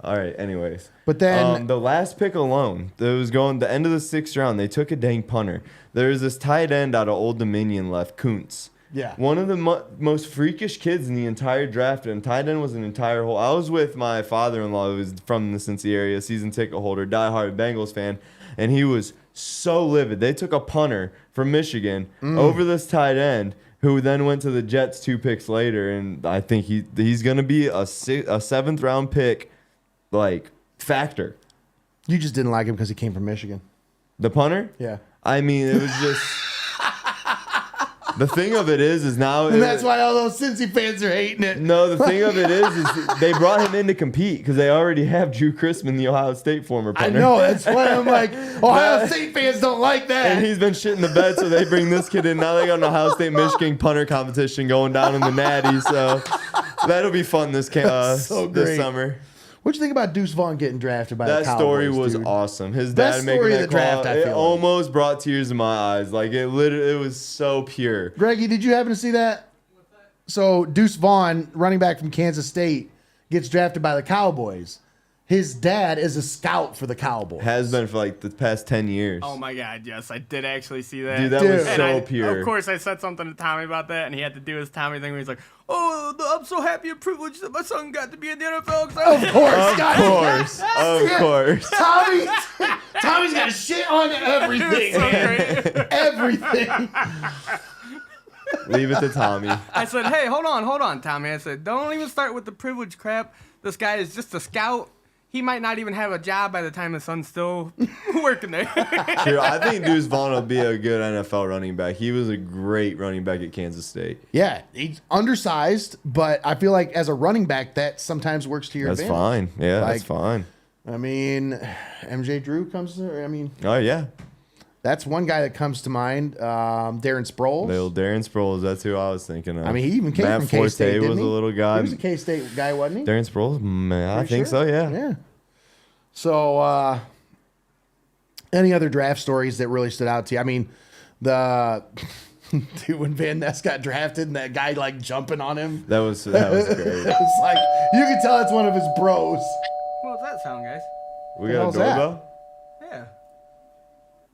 All right, anyways. But then- the last pick alone, that was going the end of the 6th round, they took a dang punter. There was this tight end out of Old Dominion left, Kuntz. Yeah. One of the most freakish kids in the entire draft, and tight end was an entire whole. I was with my father-in-law, who was from the Cincy area, season ticket holder, diehard Bengals fan, and he was so livid. They took a punter from Michigan over this tight end, who then went to the Jets 2 picks later, and I think he's going to be a 7th round pick, like, factor. You just didn't like him because he came from Michigan. The punter? Yeah. I mean, it was just... The thing of it is now... And that's why all those Cincy fans are hating it. No, the thing of it is they brought him in to compete because they already have Drew Chrisman, the Ohio State former I punter. know. That's why I'm like, Ohio State fans don't like that. And he's been shitting the bed, so they bring this kid in. Now they got an Ohio State-Michigan punter competition going down in the Natty, so that'll be fun this so this great. summer. What'd you think about Deuce Vaughn getting drafted by the That Cowboys? story was dude? awesome. His Best dad making story of that the draft, call, I it feel like. almost brought tears in my eyes. Like it literally, it was so pure. Greggy, did you happen to see that? So Deuce Vaughn, running back from Kansas State, gets drafted by the Cowboys. His dad is a scout for the Cowboys. Has been for like the past 10 years. Oh my God, yes, I did actually see that. Dude, that was Dude. so And pure. Of course, I said something to Tommy about that, and he had to do his Tommy thing where he's like, "Oh, I'm so happy and privileged that my son got to be in the NFL." Of course, Of course. Tommy's got shit on everything, So man. great. Everything. Leave it to Tommy. I said, "Hey, hold on, Tommy." I said, "Don't even start with the privilege crap. This guy is just a scout. He might not even have a job by the time his son's still working there." True. I think Deuce Vaughn will be a good NFL running back. He was a great running back at Kansas State. Yeah, he's undersized, but I feel like as a running back, that sometimes works to your That's advantage. fine. Yeah, Like- that's fine. I mean, MJ Drew comes to, I mean, Oh, yeah. that's one guy that comes to mind. Darren Sproles. Little Darren Sproles, that's who I was thinking of. I mean, he even came Matt from K-State, Forte didn't was he? a little guy. He was a K-State guy, wasn't he? Darren Sproles? Man, I Pretty think sure. so, yeah. Yeah. So, any other draft stories that really stood out to you? I mean, the dude when Van Ness got drafted and that guy like jumping on him. That was great. It's like you can tell it's one of his bros. What was that sound, guys? We The got a hell's that? doorbell? Yeah.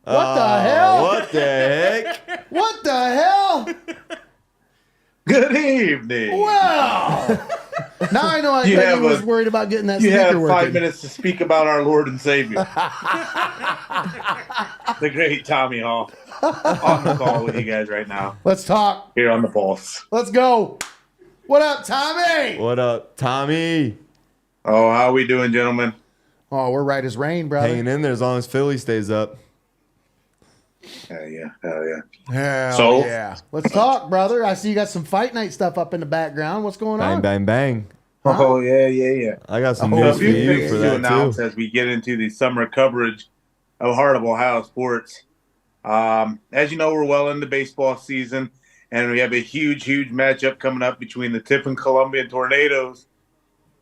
What the hell? What the heck? What the hell? Good evening. Wow. Now I know I You bet have he was a- worried about getting that You sneaker have working. 5 minutes to speak about our Lord and Savior, the great Tommy Hall, on the call with you guys right now Let's talk. here on the Pulse. Let's go. What up, Tommy? What up, Tommy? Oh, how we doing, gentlemen? Oh, we're right as rain, brother. Hanging in there as long as Philly stays up. Hell yeah, hell yeah. Hell So- yeah. Let's talk, brother. I see you got some fight night stuff up in the background. What's going Bang, on? bang, bang. Oh yeah. I got some Oh, So a news for few you things for to that, announce too. as we get into the summer coverage of Heart of Ohio sports. As you know, we're well into baseball season, and we have a huge matchup coming up between the Tiffin Columbian Tornadoes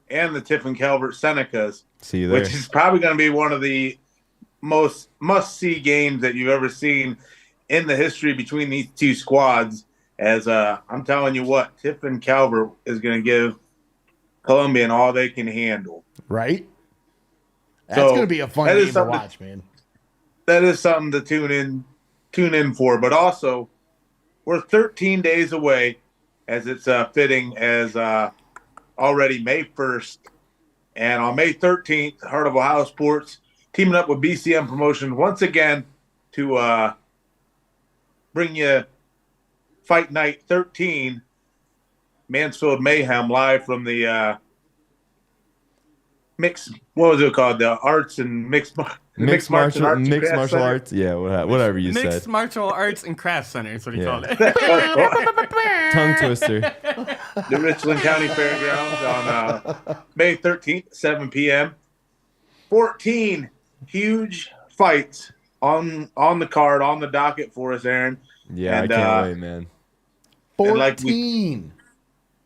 and the Tiffin Calvert Senecas, See you there. which is probably going to be one of the most must-see games that you've ever seen in the history between these two squads. As I'm telling you what, Tiffin Calvert is going to give Columbian all they can handle. Right? That's So, going to be a fun that is game to something- watch, man. That is something to tune in for. But also, we're 13 days away, as it's fitting as already May 1st. And on May 13th, Heart of Ohio Sports teaming up with BCM Promotions once again to bring you Fight Night 13, Mansfield Mayhem, live from the what was it called? The Arts and Mixed Mixed Craft martial Center. arts? Yeah, whatever you Mixed said. Martial Arts and Craft Center is what he Yeah. called it. Tongue twister. The Richland County Fairgrounds on May 13th, 7 p.m. 14 huge fights on the card, on the docket for us, Aaron. Yeah, And, I can't wait, man. And like 14.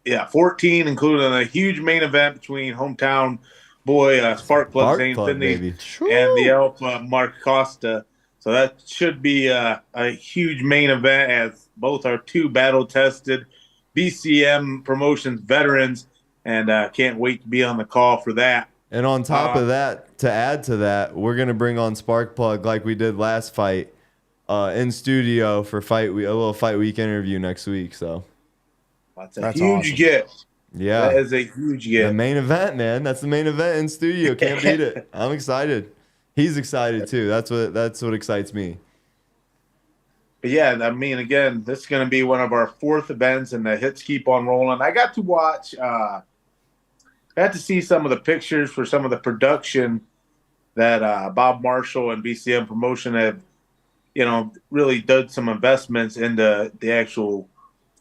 Yeah, 14, including a huge main event between hometown boy Spark Plug Spark Zane plug, Finley baby. and the elf Mark Costa. So that should be a huge main event, as both are two battle-tested BCM Promotions veterans, and can't wait to be on the call for that. And on top of that, to add to that, we're gonna bring on Sparkplug like we did last fight, in studio for a little fight week interview next week. So That's a That's huge awesome. gift. yeah, That is a huge the gift. main event, man. That's the main event in studio. Can't beat it. I'm excited. He's excited too. That's what excites me. But yeah, I mean, again, this is going to be one of our fourth events, and the hits keep on rolling. I got to watch, I got to see some of the pictures for some of the production that Bob Marshall and BCM Promotion have, really done some investments into the actual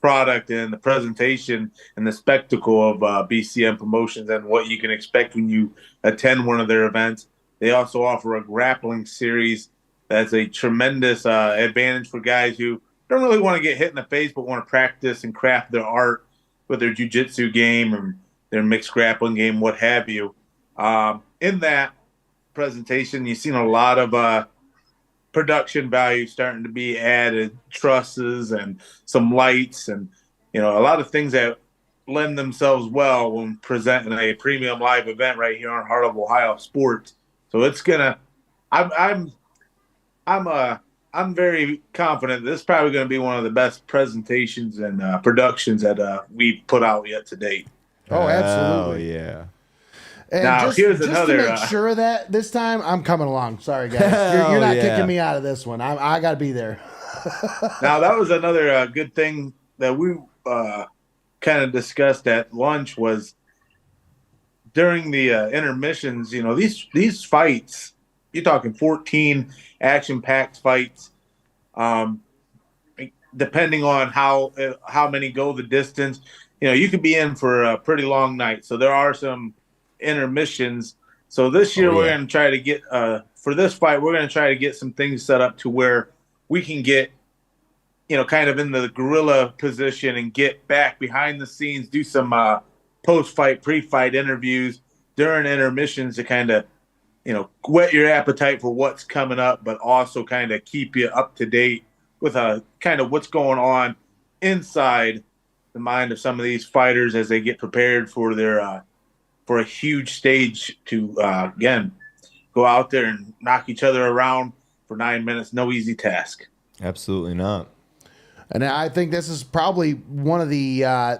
product and the presentation and the spectacle of BCM Promotions and what you can expect when you attend one of their events. They also offer a grappling series that's a tremendous advantage for guys who don't really want to get hit in the face but want to practice and craft their art with their jiu-jitsu game and their mixed grappling game, what have you. In that presentation, you've seen a lot of production value starting to be added, trusses and some lights, and a lot of things that lend themselves well when presenting a premium live event right here on Heart of Ohio Sports. So it's gonna. I'm very confident this is probably going to be one of the best presentations and productions that we've put out yet to date. Oh, absolutely. Oh, yeah. And now, here's another, to make sure of that this time, I'm coming along. Sorry, guys. You're not kicking me out of this one. I got to be there. Now, that was another good thing that we kind of discussed at lunch was during the intermissions, these fights, you're talking 14 action-packed fights. Depending on how many go the distance, you could be in for a pretty long night. So there are some intermissions. So this year we're going to try to get for this fight, we're going to try to get some things set up to where we can get, kind of in the guerrilla position and get back behind the scenes, do some post-fight, pre-fight interviews during intermissions to kind of, whet your appetite for what's coming up, but also kind of keep you up to date with kind of what's going on inside the mind of some of these fighters as they get prepared for their for a huge stage to again go out there and knock each other around for 9 minutes. No easy task. Absolutely not. And I think this is probably one of the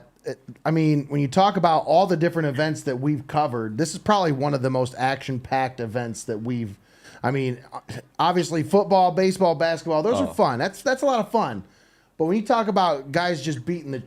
when you talk about all the different events that we've covered, this is probably one of the most action-packed events that we've. Obviously, football, baseball, basketball, those are fun. That's a lot of fun. But when you talk about guys just beating the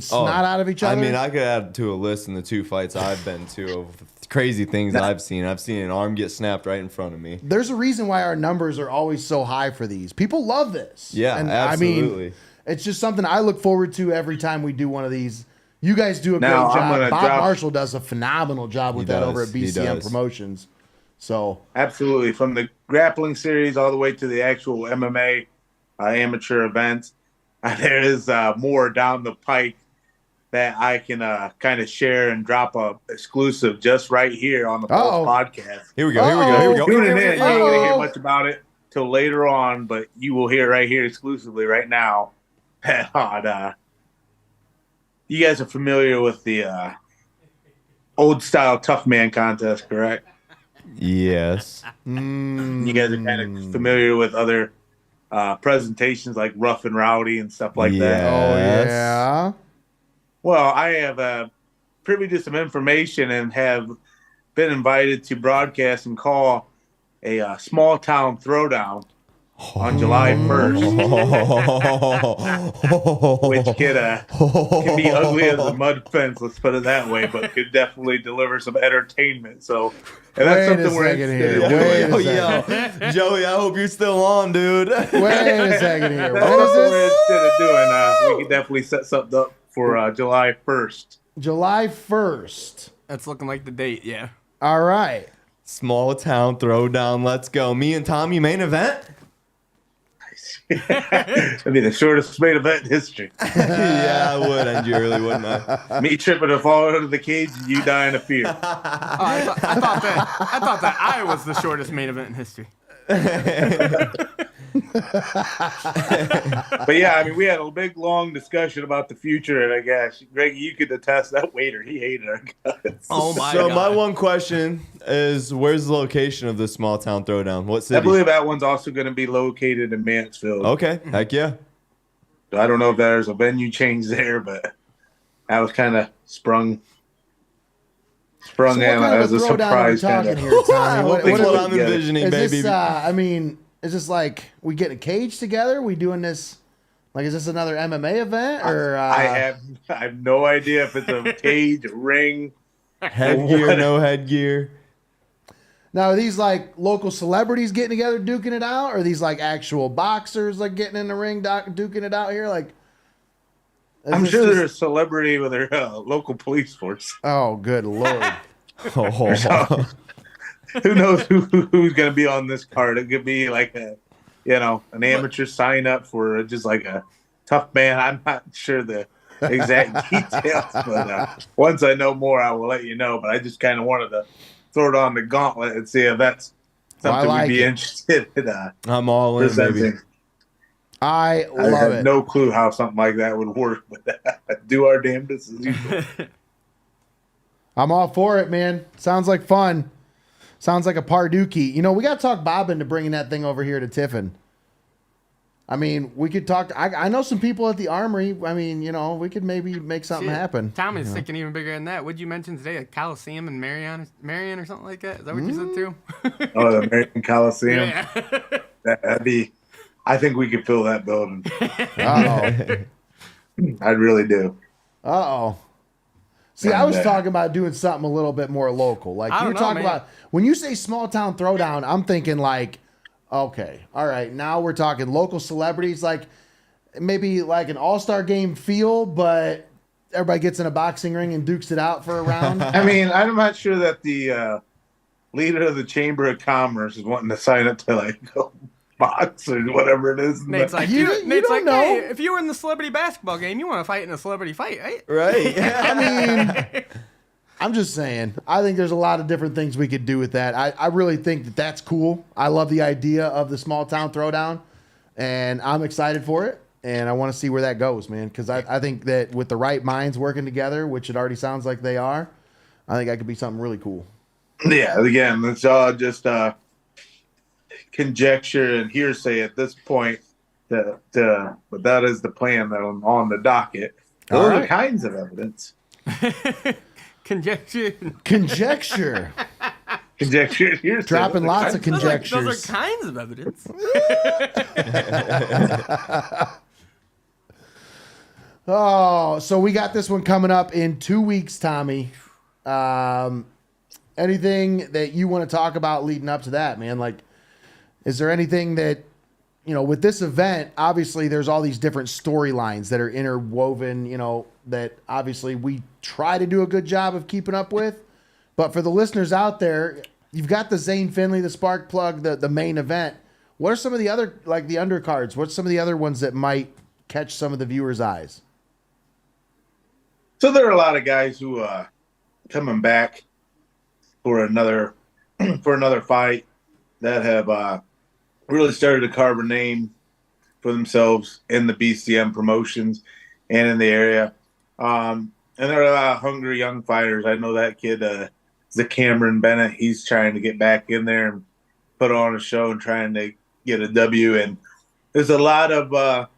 snot out of each other. I could add to a list in the 2 fights I've been to of crazy things I've seen. I've seen an arm get snapped right in front of me. There's a reason why our numbers are always so high for these. People love this. Yeah, and absolutely. It's just something I look forward to every time we do one of these. You guys do a great job. Bob Marshall does a phenomenal job with that over at BCM Promotions. So absolutely, from the grappling series all the way to the actual MMA amateur events, there is more down the pike that I can kind of share and drop a exclusive just right here on the Pulse podcast. Here we go. Tuning in, you ain't gonna hear much about it till later on, but you will hear right here exclusively right now. You guys are familiar with the old style tough man contest, correct? Yes. You guys are kind of familiar with other presentations like Rough and Rowdy and stuff like that. Oh, yeah. Well, I have privy to some information and have been invited to broadcast and call a small town throwdown on July 1st, which can be ugly as a mud fence, let's put it that way, but could definitely deliver some entertainment. So, and that's something we're interested in doing. Yo, Joey, I hope you're still on, dude. Wait a second here. That's what we're interested in doing. We can definitely set something up for July 1st. July 1st. That's looking like the date, yeah. All right. Small town throwdown. Let's go. Me and Tommy main event. That'd be the shortest main event in history. Yeah, I would end you early, wouldn't I? Me tripping to fall out of the cage and you dying of fear. I thought that I was the shortest main event in history. But yeah, we had a big, long discussion about the future, and I guess, Greg, you could attest that waiter. He hated our guts. Oh my God. God. My one question is, where's the location of this small town throwdown? What city? I believe that one's also going to be located in Mansfield. Okay, heck yeah. So I don't know if there's a venue change there, but that was kind of sprung So in as a surprise. Talking here, Tommy? What I'm envisioning, baby. Is this like we get a cage together? We doing this? Like, is this another MMA event? Or I have no idea if it's a cage, a ring, headgear, no headgear. Now, are these like local celebrities getting together, duking it out? Or are these like actual boxers like getting in the ring, duking it out here? Like, I'm sure there's a celebrity with their local police force. Oh, good Lord. Oh. Who knows who's going to be on this card? It could be like an amateur sign up for just like a tough man. I'm not sure the exact details, but once I know more, I will let you know. But I just kind of wanted to throw it on the gauntlet and see if that's something we'd be interested in. I'm all in, baby. I love it. I have no clue how something like that would work, but do our damnedest as usual. I'm all for it, man. Sounds like fun. Sounds like a Pardookie. You know, we got to talk Bob into bringing that thing over here to Tiffin. I mean, we could talk. I know some people at the Armory. I mean, you know, we could maybe make something happen. Tommy's thinking even bigger than that. What'd you mention today? A Coliseum in Marion or something like that? Is that what you said too? Oh, the American Coliseum. Yeah. That'd be. I think we could fill that building. Uh-oh. I really do. Uh-oh. See, I was talking about doing something a little bit more local. Like you're talking about when you say small town throwdown, I'm thinking like, okay, all right, now we're talking local celebrities, like maybe like an all-star game feel, but everybody gets in a boxing ring and dukes it out for a round. I mean, I'm not sure that the leader of the Chamber of Commerce is wanting to sign up to like go box or whatever it is. Nate's like, Nate's like, hey, if you were in the celebrity basketball game, you want to fight in a celebrity fight, right? Right. I mean, I'm just saying, I think there's a lot of different things we could do with that. I really think that that's cool. I love the idea of the small town throwdown, and I'm excited for it, and I want to see where that goes, man, because I think that with the right minds working together, which it already sounds like they are, I think that could be something really cool. Yeah, again, it's all just conjecture and hearsay at this point, but that is the plan that I'm on the docket. Those are kinds of evidence. Conjecture. Conjecture. Here's dropping lots of conjectures. Those are kinds of evidence. Oh, so we got this one coming up in 2 weeks, Tommy. Anything that you want to talk about leading up to that, man? Like, is there anything that, you know, with this event, obviously there's all these different storylines that are interwoven, you know, that obviously we try to do a good job of keeping up with. But for the listeners out there, you've got the Zane Finley, the spark plug, the main event. What are some of the other, like the undercards? What's some of the other ones that might catch some of the viewers' eyes? So there are a lot of guys who coming back for another fight that have really started to carve a name for themselves in the BCM promotions and in the area. And there are a lot of hungry young fighters. I know that kid, the Cameron Bennett. He's trying to get back in there and put on a show and trying to get a W. And there's a lot of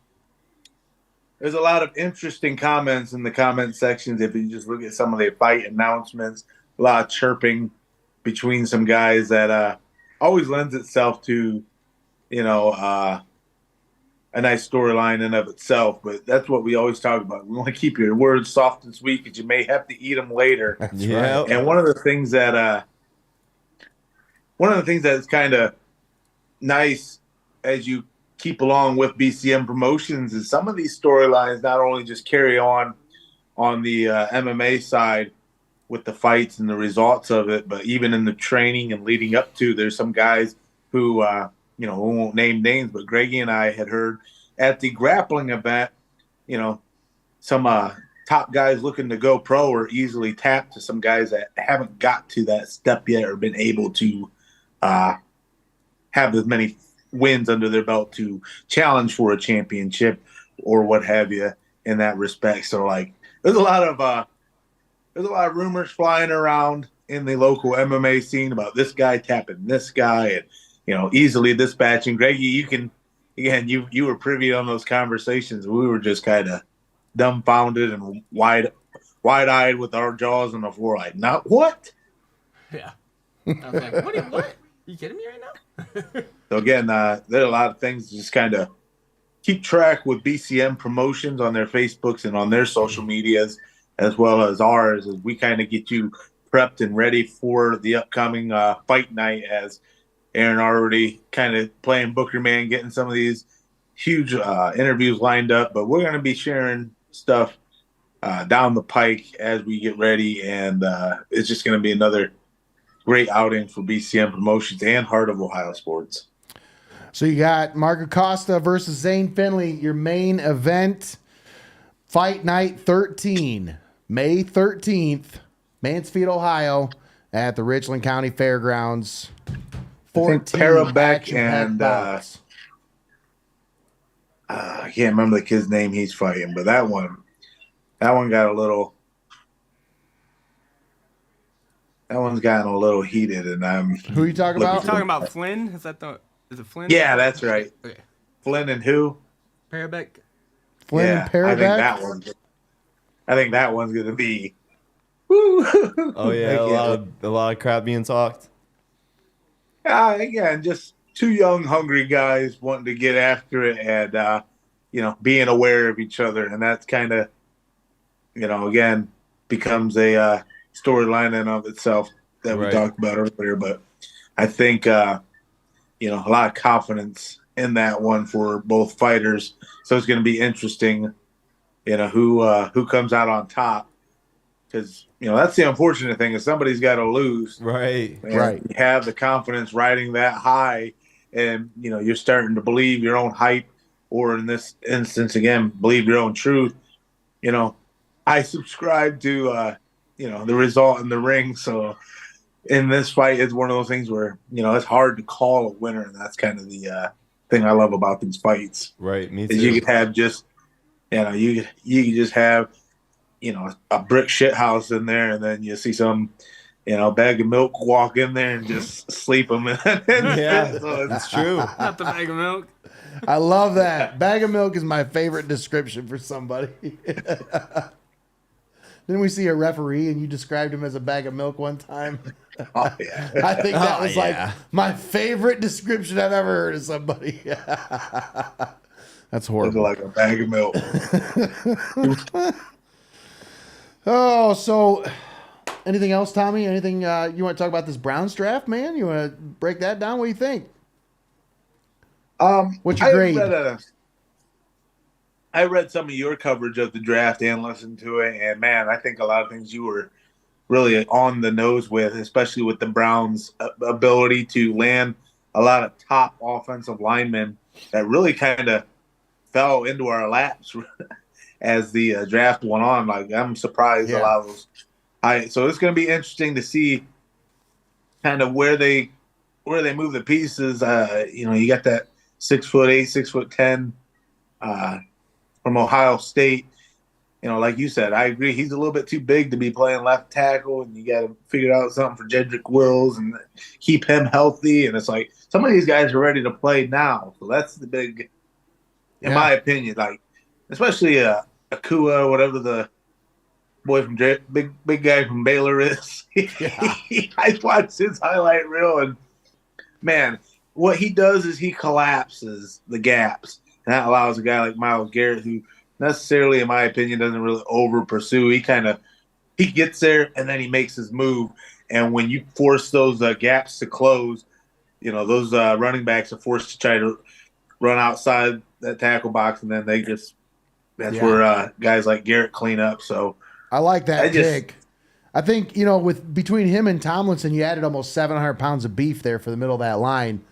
interesting comments in the comment sections. If you just look at some of the fight announcements, a lot of chirping between some guys that always lends itself to, you know, a nice storyline in of itself. But that's what we always talk about. We want to keep your words soft and sweet because you may have to eat them later. That's right. And one of the things that's kind of nice as you keep along with BCM promotions is some of these storylines not only just carry on the MMA side with the fights and the results of it, but even in the training and leading up to, there's some guys who, you know, we won't name names, but Greggy and I had heard at the grappling event, you know, some top guys looking to go pro or easily tapped to some guys that haven't got to that step yet or been able to have as many wins under their belt to challenge for a championship or what have you in that respect. So, like, there's a lot of rumors flying around in the local MMA scene about this guy tapping this guy and, you know, easily dispatching. Greggy, you were privy on those conversations. We were just kind of dumbfounded and wide-eyed with our jaws on the floor, like, not what? Yeah. I was like, what? Are you kidding me right now? So again, there are a lot of things to just kind of keep track with BCM promotions on their Facebooks and on their social medias, as well as ours, as we kind of get you prepped and ready for the upcoming fight night, as Aaron already kind of playing Booker Man, getting some of these huge interviews lined up. But we're going to be sharing stuff down the pike as we get ready, and it's just going to be another great outing for BCM promotions and Heart of Ohio Sports. So you got Mark Acosta versus Zane Finley, your main event, Fight Night 13, May 13th, Mansfield, Ohio, at the Richland County Fairgrounds. I think 14 Parabec action-packed and bouts. I can't remember the kid's name he's fighting, but that one got a little. That one's gotten a little heated, and I'm. Who are you talking about? You're talking about Flynn? Is it Flynn? Yeah, that's right. Okay. Flynn and who? Parabec. Flynn and Parabec? I think that one's gonna be. Woo. Oh yeah, a lot of crap being talked. Again, just two young, hungry guys wanting to get after it, and being aware of each other, and that's kind of, again, becomes a storyline in of itself that we talked about earlier. But I think a lot of confidence in that one for both fighters. So it's going to be interesting, who comes out on top, because that's the unfortunate thing is somebody's got to lose. Right. Right. You have the confidence riding that high, and you're starting to believe your own hype, or in this instance again, believe your own truth. I subscribe to the result in the ring. So in this fight, it's one of those things where it's hard to call a winner, and that's kind of the thing I love about these fights. Right. Me too. Is you could have just you could just have a brick shit house in there, and then you see some bag of milk walk in there and just sleep them. Yeah, so that's true. Not the bag of milk. I love that. Bag of milk is my favorite description for somebody. Didn't we see a referee and you described him as a bag of milk one time? Oh, yeah. I think that was like my favorite description I've ever heard of somebody. That's horrible. Like a bag of milk. Oh, so anything else, Tommy? Anything you want to talk about this Browns draft, man? You want to break that down? What do you think? What's your grade? I read some of your coverage of the draft and listened to it, and man, I think a lot of things you were really on the nose with, especially with the Browns' ability to land a lot of top offensive linemen that really kind of fell into our laps as the draft went on. Like, I'm surprised a lot of those. So it's going to be interesting to see kind of where they move the pieces. You got that 6'8", 6'10", from Ohio State. Like you said, I agree. He's a little bit too big to be playing left tackle, and you got to figure out something for Jedrick Wills and keep him healthy. And it's like some of these guys are ready to play now. So that's the big, in my opinion, like especially Akua, whatever the boy from big guy from Baylor is. I watched his highlight reel, and man, what he does is he collapses the gaps. And that allows a guy like Myles Garrett, who necessarily, in my opinion, doesn't really over pursue. He gets there and then he makes his move. And when you force those gaps to close, those running backs are forced to try to run outside that tackle box, and then that's where guys like Garrett clean up. So I like that pick. I think with between him and Tomlinson, you added almost 700 pounds of beef there for the middle of that line.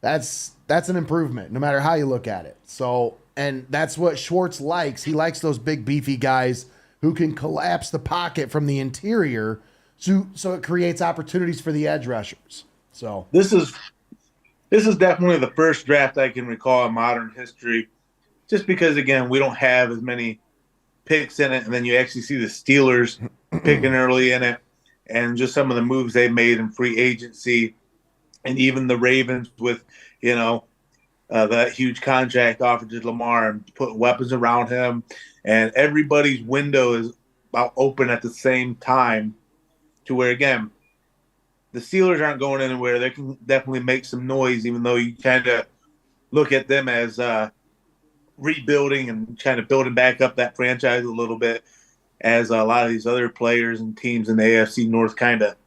That's an improvement, no matter how you look at it. So, and that's what Schwartz likes. He likes those big, beefy guys who can collapse the pocket from the interior, so it creates opportunities for the edge rushers. So this is definitely the first draft I can recall in modern history, just because again we don't have as many picks in it, and then you actually see the Steelers picking early in it, and just some of the moves they made in free agency. And even the Ravens with, that huge contract offered to Lamar and put weapons around him. And everybody's window is about open at the same time to where, again, the Steelers aren't going anywhere. They can definitely make some noise, even though you kind of look at them as rebuilding and kind of building back up that franchise a little bit, as a lot of these other players and teams in the AFC North kind of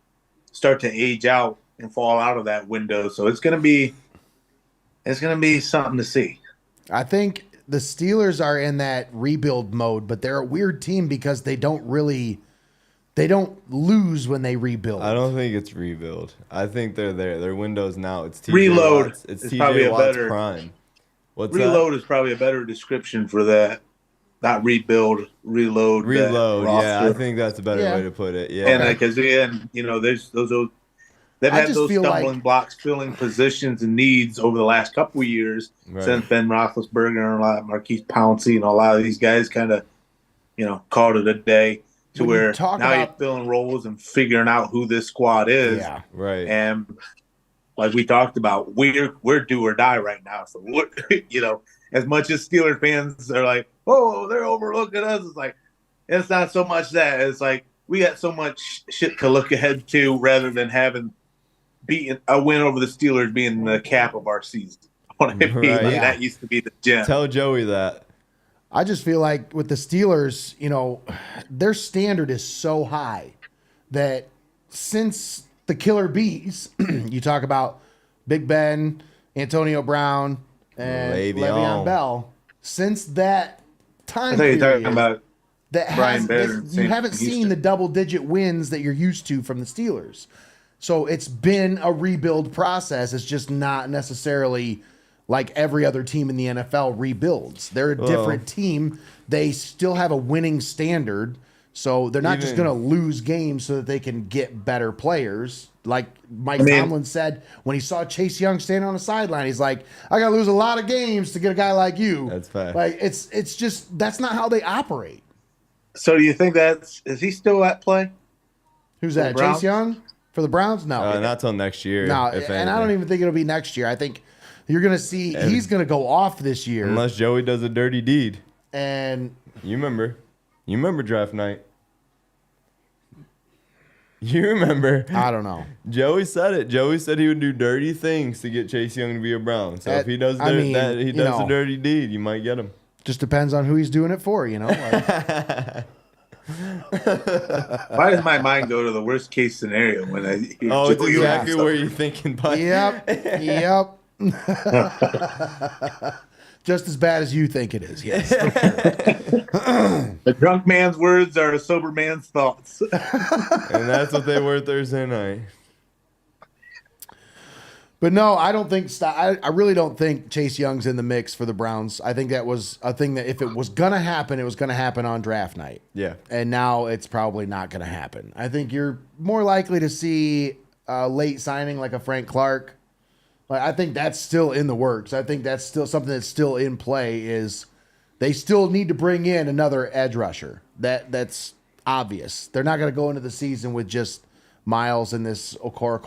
start to age out and fall out of that window. So it's going to be something to see. I think the Steelers are in that rebuild mode, but they're a weird team because they don't lose when they rebuild. I don't think it's rebuild. I think they're there. Their window's now. It's TJ reload. Watt's, it's TJ Watt's prime. What's reload that? is probably a better description for that. not rebuild, reload. Reload. That Yeah, I roster. think that's a better way to put it. Yeah. And because there's those. They've had those stumbling blocks filling positions and needs over the last couple of years since Ben Roethlisberger and Marquise Pouncey and a lot of these guys kind of, called it a day to where now you're filling roles and figuring out who this squad is. Yeah, right. And like we talked about, we're do or die right now. So, as much as Steelers fans are like, oh, they're overlooking us, it's like, it's not so much that. It's like we got so much shit to look ahead to rather than having beating a win over the Steelers being the cap of our season. That used to be the gem. Tell Joey that. I just feel like with the Steelers, their standard is so high that since the Killer Bees, you talk about Big Ben, Antonio Brown, and Le'Veon Bell, since that time period, you're talking about you haven't seen the double-digit wins that you're used to from the Steelers. So it's been a rebuild process. It's just not necessarily like every other team in the NFL rebuilds. They're a different team. They still have a winning standard. So they're not just going to lose games so that they can get better players. Like Mike Tomlin said when he saw Chase Young standing on the sideline, he's like, I got to lose a lot of games to get a guy like you. That's fact. Like it's just, that's not how they operate. So do you think is he still at play? Who's that? Chase Young? For the Browns? No. Not till next year. No, and I don't even think it'll be next year. I think you're going to see he's going to go off this year. Unless Joey does a dirty deed. And you remember draft night. You remember. I don't know. Joey said it. Joey said he would do dirty things to get Chase Young to be a Brown. So if he does a dirty deed, you might get him. Just depends on who he's doing it for, Why does my mind go to the worst case scenario when I? It's exactly where you're thinking, buddy. Yep. Just as bad as you think it is. Yes. The drunk man's words are a sober man's thoughts, and that's what they were Thursday night. But no, I don't think. I really don't think Chase Young's in the mix for the Browns. I think that was a thing that if it was gonna happen, it was gonna happen on draft night. Yeah. And now it's probably not gonna happen. I think you're more likely to see a late signing like a Frank Clark. Like I think that's still in the works. I think that's still something that's still in play. Is they still need to bring in another edge rusher. That's obvious. They're not gonna go into the season with just Miles and this whatever.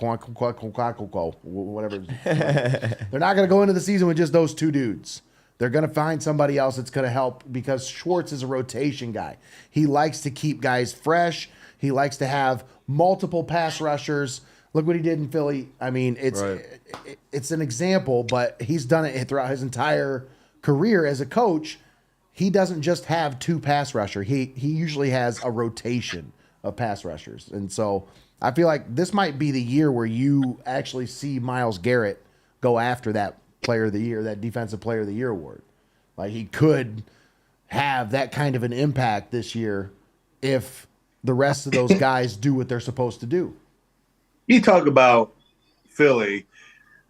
They're not going to go into the season with just those two dudes. They're going to find somebody else that's going to help because Schwartz is a rotation guy. He likes to keep guys fresh. He likes to have multiple pass rushers. Look what he did in Philly. I mean, it's an example, but he's done it throughout his entire career as a coach. He doesn't just have two pass rusher. He usually has a rotation of pass rushers. And so I feel like this might be the year where you actually see Myles Garrett go after that player of the year, that defensive player of the year award. Like he could have that kind of an impact this year if the rest of those guys do what they're supposed to do. You talk about Philly.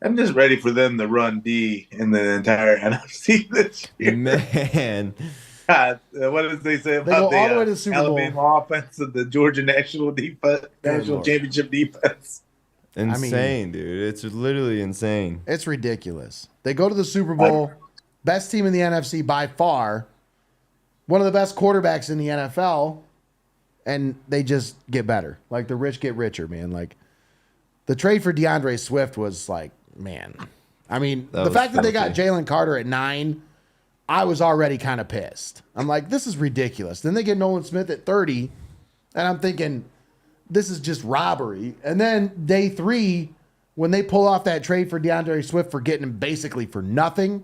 I'm just ready for them to run D in the entire NFC this year. Man. God, what did they say about all the way to the Super Bowl. Alabama offense and the Georgia national championship defense? Insane, dude. It's literally insane. It's ridiculous. They go to the Super Bowl, best team in the NFC by far, one of the best quarterbacks in the NFL, and they just get better. Like the rich get richer, man. Like the trade for DeAndre Swift was like, man. I mean, the fact that they got Jalen Carter at 9, I was already kind of pissed. I'm like, this is ridiculous. Then they get Nolan Smith at 30, and I'm thinking, this is just robbery. And then day 3, when they pull off that trade for DeAndre Swift for getting him basically for nothing,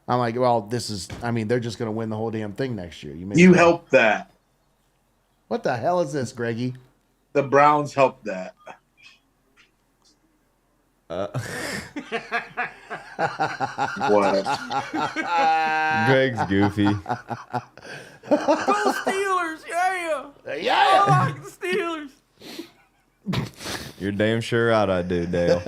I'm like, well, they're just going to win the whole damn thing next year. You helped that. What the hell is this, Greggy? The Browns helped that. What? Greg's goofy. Go Steelers! Yeah! Yeah! I like the Steelers! You're damn sure right I do, Dale.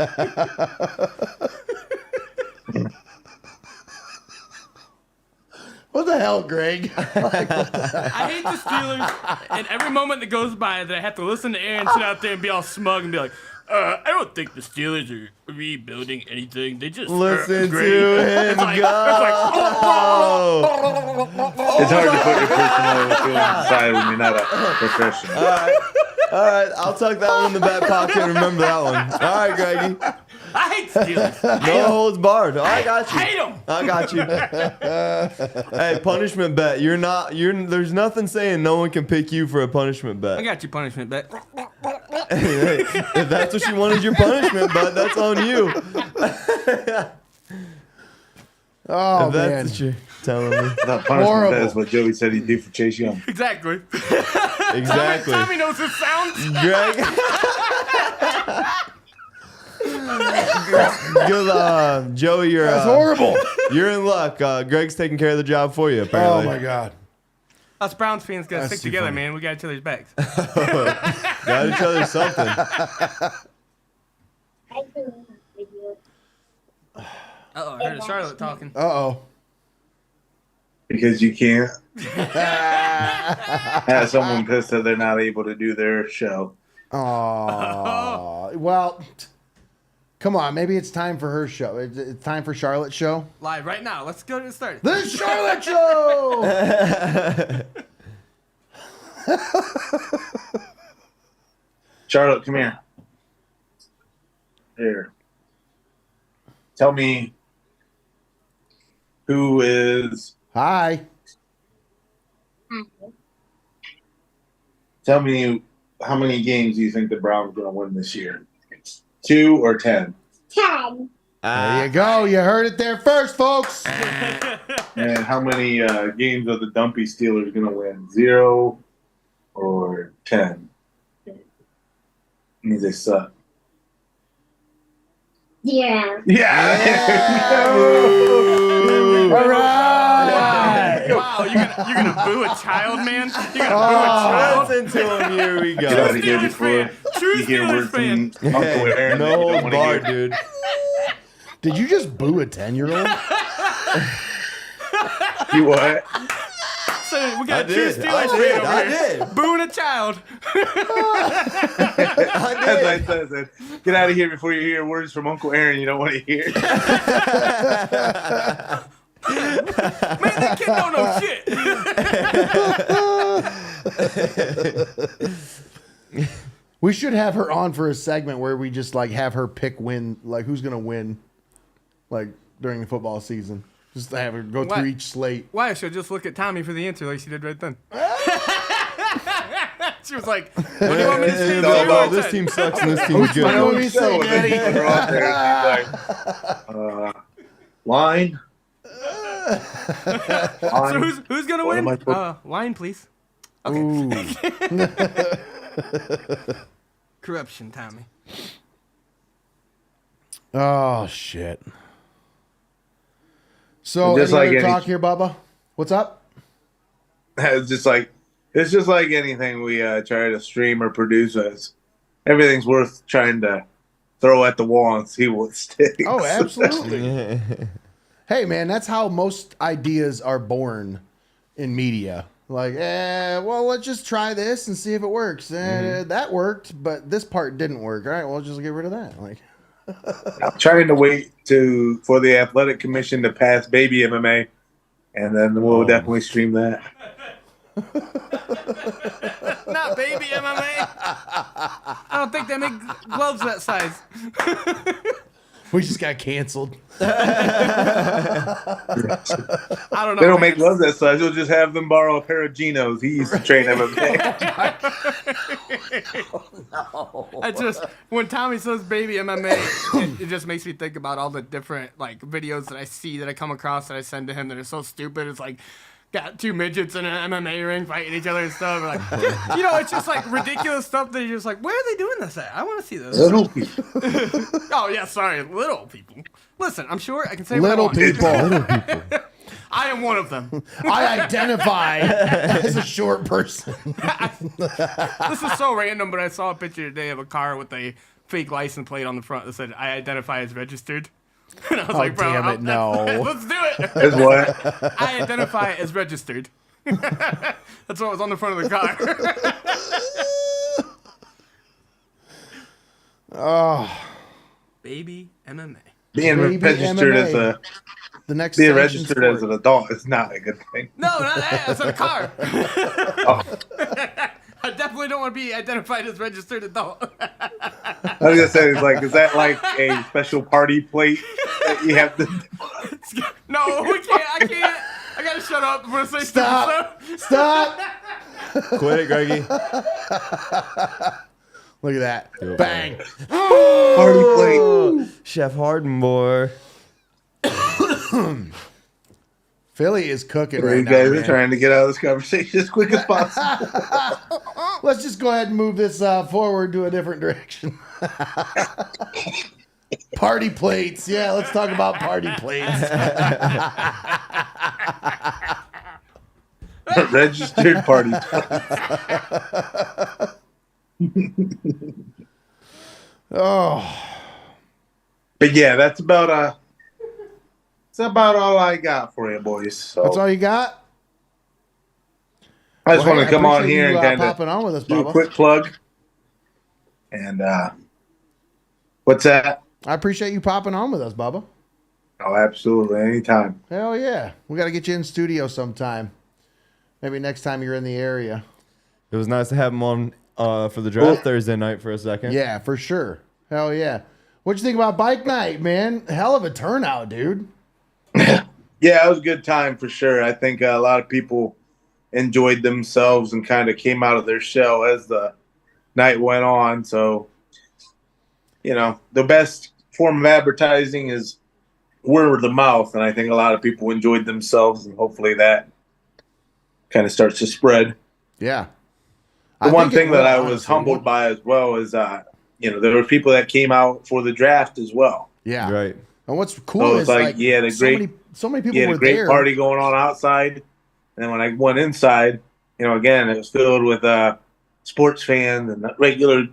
What the hell, Greg? I hate the Steelers, and every moment that goes by that I have to listen to Aaron sit out there and be all smug and be like, I don't think the Steelers are rebuilding anything. They just Listen great. to him It's like, go. It's hard to put your personal feelings aside when you're not a professional. All right, I'll tuck that one in the back pocket and remember that one. All right, Greggy. I hate Steelers. No holds barred. Oh, I got you. Hate them. I got you. Hey, punishment bet. There's nothing saying no one can pick you for a punishment I bet. got you punishment bet. Hey, if that's what you wanted your punishment bet, that's on you. Oh, If man. that's what you're telling me. That punishment Horrible. bet is what Joey said he'd do for Chase Young. Exactly. Exactly. Tommy knows his sounds. Greg. Good, Joey, That's horrible. You're in luck. Greg's taking care of the job for you, Oh, apparently. my God. Us Browns fans gotta That's stick too together, funny. man. We got each other's backs. Got each other something. Uh-oh, I heard Charlotte talking. Uh-oh. Because you can't have someone pissed that they're not able to do their show. Oh. Well, come on. Maybe it's time for her show. It's time for Charlotte's show. Live right now. Let's go to start. The Charlotte Show! Charlotte, come here. Here. Tell me who is. Hi. Tell me how many games do you think the Browns are going to win this year? 2 or 10? 10. There you go. You heard it there first, folks. And how many games are the Dumpy Steelers going to win? 0 or 10? Means they suck. 0. Yeah. All right. Wow, you're gonna boo a child, man? You're gonna boo a child? Listen to him. Here we Get out go. of here Steelers before fan. True you hear Steelers words fan. from Uncle Hey, Aaron. that no you don't holds wanna barred, hear. dude. Did you just boo a 10-year-old? You what? So we I got a true did. Steelers fan over I here. did. Booing a child. As I said, get out of here before you hear words from Uncle Aaron you don't want to hear. Man, that kid don't know shit. We should have her on for a segment where we just like have her pick who's gonna win, like during the football season. Just have her go What? through each slate. Why? She'll just look at Tommy for the answer like she did right then. She was like, what do you want me to say? Hey, all Zero or about this 10? team sucks and this team's I know what good. he's saying, Daddy. They're out there and be like, line. So who's gonna What am I win? supposed- Line, please. Okay. Ooh. Corruption, Tommy. Oh shit. So Just any like other any- talk here, Bubba? What's up? It's just like anything we try to stream or produce. Everything's worth trying to throw at the wall and see what sticks. Oh, absolutely. Hey, man, that's how most ideas are born in media. Like, well, let's just try this and see if it works. That worked, but this part didn't work. All right, well, just get rid of that. Like, I'm trying to wait for the athletic commission to pass baby MMA, and then we'll definitely stream that. Not baby MMA. I don't think they make gloves that size. we just got canceled. I don't know. They don't man. make gloves that size. You'll just have them borrow a pair of Genos. He used to train MMA. I just when Tommy says baby MMA, it just makes me think about all the different like videos that I see that I come across that I send to him that are so stupid. It's like got two midgets in an MMA ring fighting each other and stuff. Like, it's just like ridiculous stuff that you're just like, where are they doing this at? I want to see this. Little people. Oh yeah, sorry, little people. Listen, I'm sure I can say Little what I want. people. I am one of them. I identify as a short person. This is so random, but I saw a picture today of a car with a fake license plate on the front that said, I identify as registered. And I was like, bro, damn it, no. let's do it. Is what? I identify as registered. That's what was on the front of the car. Oh, Baby MMA. Being Baby registered MMA. as the next being sanctioned registered sport. as an adult is not a good thing. No, not that. That's in a car. Oh, I definitely don't want to be identified as registered adult. I was gonna say, is that like a special party plate that you have to? No, we can't. I can't. I gotta shut up before I say Stop. stupid Stop. Quit it, Greggy. Look at that. Yo, Bang. Party plate. Chef Harden, boy. Philly is cooking You right guys now, are man. trying to get out of this conversation as quick as possible. Let's just go ahead and move this forward to a different direction. Party plates. Yeah, let's talk about party plates. Registered party. Oh, But yeah, that's about all I got for you, boys. So that's all you got? I just Well, want hey, to come on appreciate here you, and kind popping of on with us, do a Bubba. quick plug. And what's that? I appreciate you popping on with us, Bubba. Oh, absolutely, anytime. Hell yeah. We got to get you in studio sometime. Maybe next time you're in the area. It was nice to have him on for the draft Thursday night for a second. Yeah, for sure. Hell yeah. What'd you think about bike night, man? Hell of a turnout, dude. Yeah, it was a good time for sure. I think a lot of people enjoyed themselves and kind of came out of their shell as the night went on. So, the best form of advertising is word of mouth, and I think a lot of people enjoyed themselves, and hopefully that kind of starts to spread. Yeah. The one thing that I was honestly. humbled by as well is, there were people that came out for the draft as well. Yeah. Right. And what's cool So is it's like, yeah, the great, so many people you had were a great there. party going on outside, and then when I went inside, again, it was filled with sports fans and regular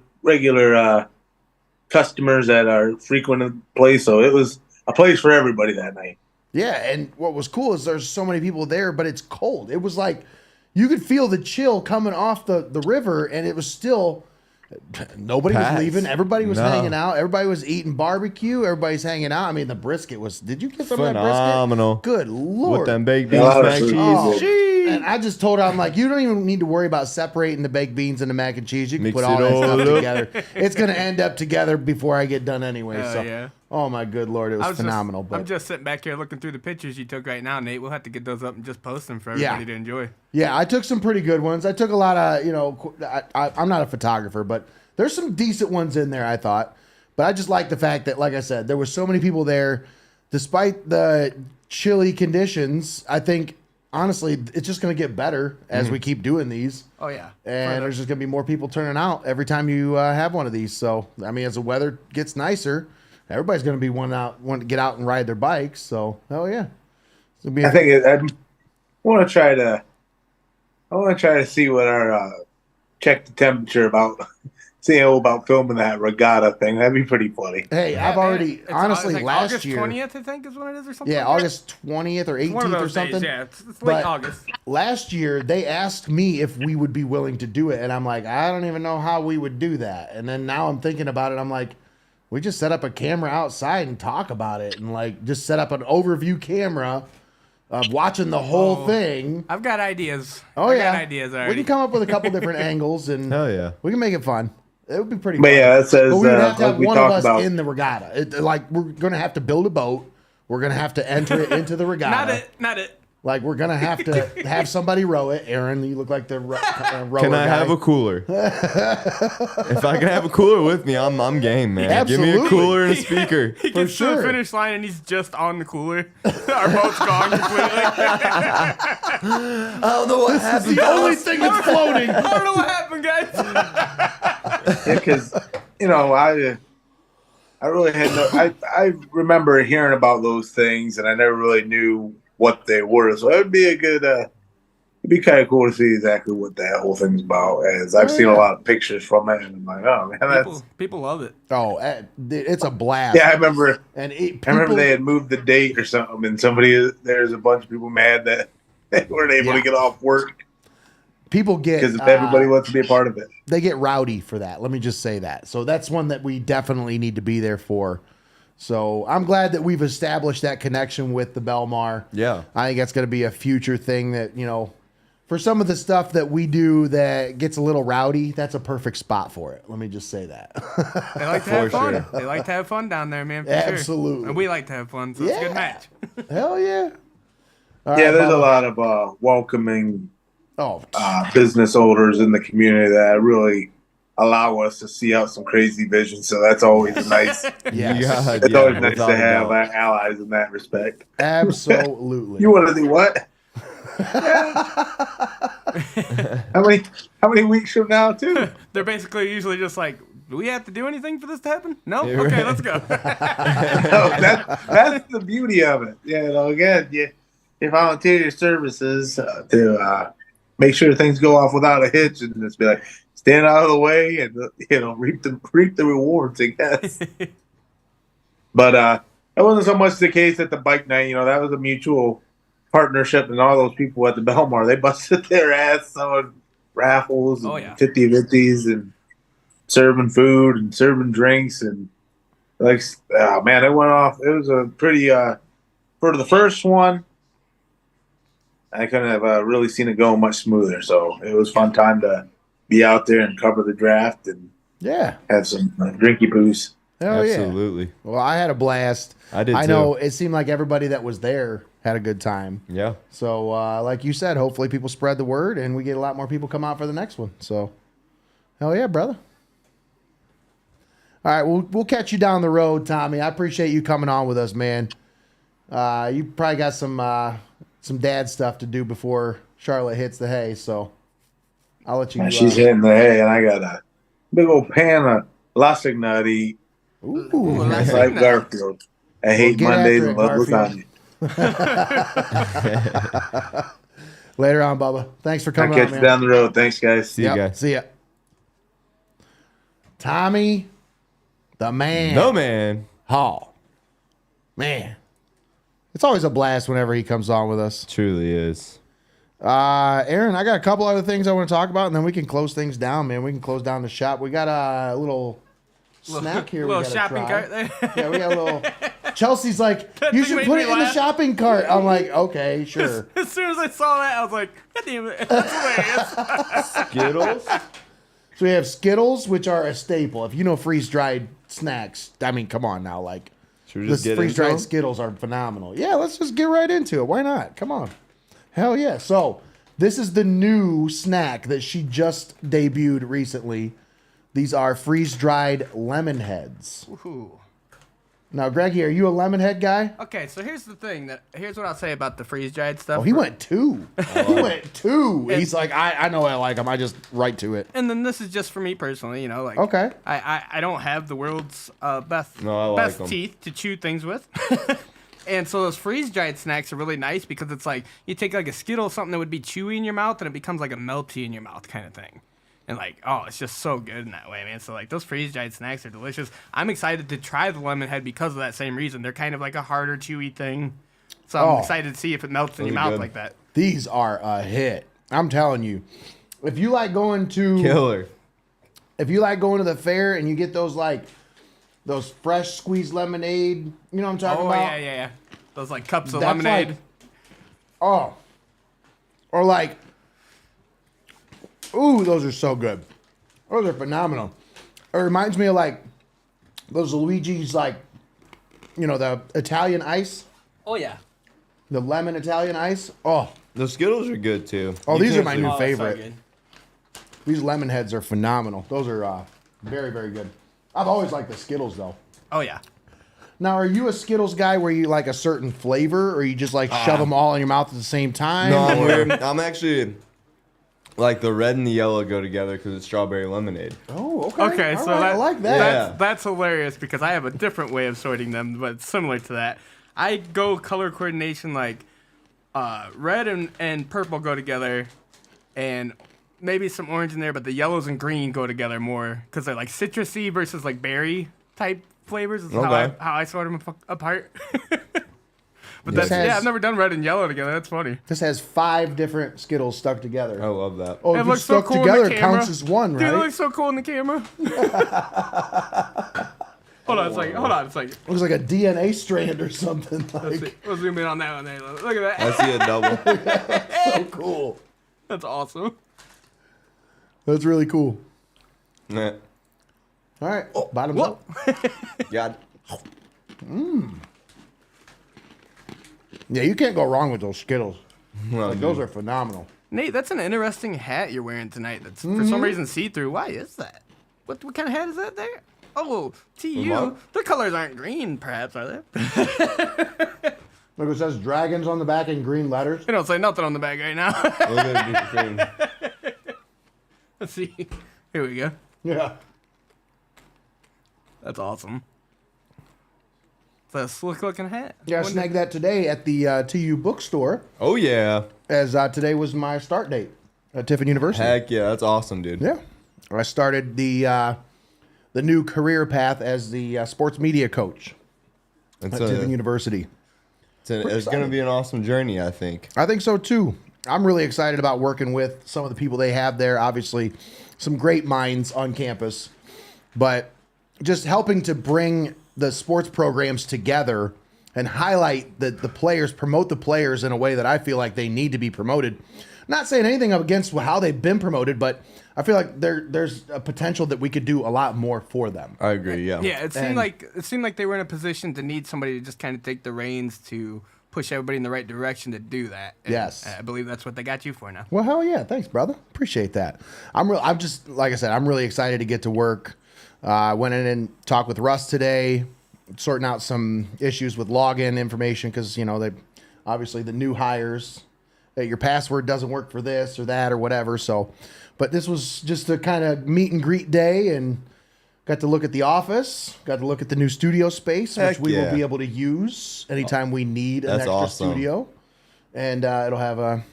customers that are frequenting the place. So it was a place for everybody that night. Yeah, and what was cool is there's so many people there, but it's cold. It was like you could feel the chill coming off the river, and it was still nobody Packed. was leaving. Everybody was No. hanging out. Everybody was eating barbecue. Everybody's hanging out. I mean, the brisket was. Did you get some Phenomenal. of that brisket? Good lord. With them baked beans, Yeah, mac and that's cheese. Oh, and I just told her, I'm like, you don't even need to worry about separating the baked beans and the mac and cheese. You can Mix put it all that all stuff up. together. It's going to end up together before I get done anyway. Hell So, yeah. oh my good lord, it was phenomenal. I'm But just sitting back here looking through the pictures you took right now, Nate. We'll have to get those up and just post them for Yeah. everybody to enjoy. yeah, I took some pretty good ones. I took a lot of, I'm not a photographer, but there's some decent ones in there, I thought. But I just like the fact that, like I said, there were so many people there, despite the chilly conditions. I think, honestly, it's just going to get better as we keep doing these. Oh, yeah. And there's just going to be more people turning out every time you have one of these. So, I mean, as the weather gets nicer, everybody's going to be wanting to get out and ride their bikes. So, hell yeah. It's gonna be I think I want to try to see what our check the temperature about filming that regatta thing. That'd be pretty funny. hey, I've already, It's honestly, like last August year. 20th, I think, is when it is, or something. Yeah, like that. August 20th or One of 18th or those something. days, yeah. It's late But August. last year, they asked me if we would be willing to do it. And I'm like, I don't even know how we would do that. And then now I'm thinking about it. I'm like, we just set up a camera outside and talk about it. And like, just set up an overview camera of watching the whole thing. I've got ideas. Oh, I yeah. got ideas already. We can come up with a couple different angles and Hell yeah. we can make it fun. It would be pretty But fun. yeah, that says But we would have to like have we one of talked us about. in the regatta. Like, we're going to have to build a boat. We're going to have to enter it into the regatta. Not it. Like, we're going to have somebody row it. Aaron, you look like the rower Can I guy. have a cooler? If I can have a cooler with me, I'm game, man. Give me Absolutely. a cooler and a speaker. He gets to sure. the finish line and he's just on the cooler. Our boat's gone completely. I don't know what happened. The only thing that's floating. I don't know what happened, guys. Because I really had no. I remember hearing about those things, and I never really knew what they were. So it would be a good it'd be kind of cool to see exactly what that whole thing's about. As I've seen a lot of pictures from it, and I'm like, oh man, people love it. Oh, it's a blast. Yeah, I remember. And I remember they had moved the date or something, and there's a bunch of people mad that they weren't able to get off work. People get because everybody wants to be a part of it. They get rowdy for that. Let me just say that. So that's one that we definitely need to be there for. So I'm glad that we've established that connection with the Belmar. Yeah. I think that's going to be a future thing that, you know, for some of the stuff that we do that gets a little rowdy, that's a perfect spot for it. Let me just say that. They like to have fun. Sure. They like to have fun down there, man. Absolutely. Sure. And we like to have fun, so it's a good match. Hell yeah. All right, there's a lot of welcoming Oh, business owners in the community that really allow us to see out some crazy visions. So that's always nice. It's always nice to have allies in that respect. Absolutely. You want to do what? How many weeks from now, too? They're basically usually just like, do we have to do anything for this to happen? No? Okay, let's go. That's the beauty of it. You know, again, you volunteer your services to make sure things go off without a hitch, and just be like, stand out of the way and, you know, reap the rewards, I guess. But that wasn't so much the case at the bike night. You know, that was a mutual partnership, and all those people at the Belmar, they busted their ass selling raffles and 50-50s and serving food and serving drinks. And, like, oh, man, it went off. It was a pretty, for the first one, I couldn't have really seen it go much smoother. So it was a fun time to be out there and cover the draft and have some drinky booze. Hell Absolutely. Yeah. Well, I had a blast. I did I too. know it seemed like everybody that was there had a good time. Yeah. So, like you said, hopefully people spread the word and we get a lot more people come out for the next one. So, hell yeah, brother. All right, we'll catch you down the road, Tommy. I appreciate you coming on with us, man. You probably got some dad stuff to do before Charlotte hits the hay, so I'll let you. She's hitting the hay, and I got a big old pan of lasagna to eat. Ooh, nice like Garfield. I hate Mondays and love lasagna. Later on, Bubba. Thanks for coming. I'll catch you down the road. Thanks, guys. See you guys. See ya. Tommy, the man. No man. Hall. Man. It's always a blast whenever he comes on with us. Truly is. Aaron, I got a couple other things I want to talk about, and then we can close things down, man. We can close down the shop. We got a little snack here. Little shopping cart there. Yeah, we got a little. Chelsea's like, you should put it in the shopping cart. I'm like, okay, sure. As soon as I saw that, I was like, God damn it, that's hilarious. Skittles? So we have Skittles, which are a staple. If you know freeze-dried snacks, I mean, come on now, like. The freeze-dried Skittles are phenomenal. Yeah, let's just get right into it. Why not? Come on. Hell yeah. So this is the new snack that she just debuted recently. These are freeze-dried lemon heads. Ooh. Now, Greggy, are you a lemon head guy? Okay, so here's the thing. Here's what I'll say about the freeze-dried stuff. Oh, he went two. He went two. He's like, I know I like them. I just right to it. And then this is just for me personally, you know, like okay. I don't have the world's best like teeth to chew things with. And so those freeze-dried snacks are really nice because it's like you take like a Skittle, something that would be chewy in your mouth, and it becomes like a melty in your mouth kind of thing. And like, oh, it's just so good in that way, man. So like those freeze-dried snacks are delicious. I'm excited to try the lemon head because of that same reason. They're kind of like a harder, chewy thing. So I'm excited to see if it melts in your mouth like that. These are a hit. I'm telling you. If you like going to Killer. If you like going to the fair and you get those those fresh squeezed lemonade, you know what I'm talking about? Oh yeah. Those like cups of lemonade. Like, or like, ooh, those are so good. Those are phenomenal. It reminds me of like those Luigi's, like, you know, the Italian ice. Oh yeah. The lemon Italian ice. Oh, the Skittles are good too. Oh, these are my new favorite. So these lemon heads are phenomenal. Those are very, very good. I've always liked the Skittles though. Oh yeah. Now, are you a Skittles guy where you like a certain flavor, or you just like shove them all in your mouth at the same time? No, I'm weird. I'm actually like the red and the yellow go together because it's strawberry lemonade. Oh, okay. Okay, all so right. I like that. That's hilarious because I have a different way of sorting them, but it's similar to that. I go color coordination like red and purple go together, and maybe some orange in there, but the yellows and green go together more because they're like citrusy versus like berry type flavors. Is how I sort them apart. But I've never done red and yellow together. That's funny. This has 5 different Skittles stuck together. I love that. Oh, if it's stuck together, it counts as one, right? Dude, it looks so cool in the camera. Hold on a second. Looks like a DNA strand or something. Let's see. We'll zoom in on that one there. Look at that. I see a double. So cool. That's awesome. That's really cool. Nah. All right. Bottoms up. God. Yeah, you can't go wrong with those Skittles. Well, Those are phenomenal. Nate, that's an interesting hat you're wearing tonight. That's for some reason see-through. Why is that? What kind of hat is that there? Oh, TU. What? Their colors aren't green, perhaps, are they? Look, it says dragons on the back in green letters. They don't say nothing on the back right now. Look at the Let's see. Here we go. Yeah. That's awesome. It's a slick-looking hat. Yeah, I snagged that today at the TU bookstore, Oh, yeah. as today was my start date at Tiffin University. Heck yeah. That's awesome, dude. Yeah. I started the new career path as the sports media coach at Tiffin University. It's going to be an awesome journey, I think. I think so, too. I'm really excited about working with some of the people they have there. Obviously, some great minds on campus. But just helping to bring the sports programs together and highlight the players, promote the players in a way that I feel like they need to be promoted. Not saying anything against how they've been promoted, but I feel like there's a potential that we could do a lot more for them. I agree, yeah. Yeah, it seemed like they were in a position to need somebody to just kind of take the reins to push everybody in the right direction to do that. And Yes. I believe that's what they got you for now. Well, hell yeah. Thanks, brother. Appreciate that. I'm just, like I said, I'm really excited to get to work. I went in and talked with Russ today, sorting out some issues with login information because, they obviously the new hires, that your password doesn't work for this or that or whatever. So, but this was just a kind of meet and greet day and got to look at the office, got to look at the new studio space, which we will be able to use anytime we need an extra studio. And it'll have a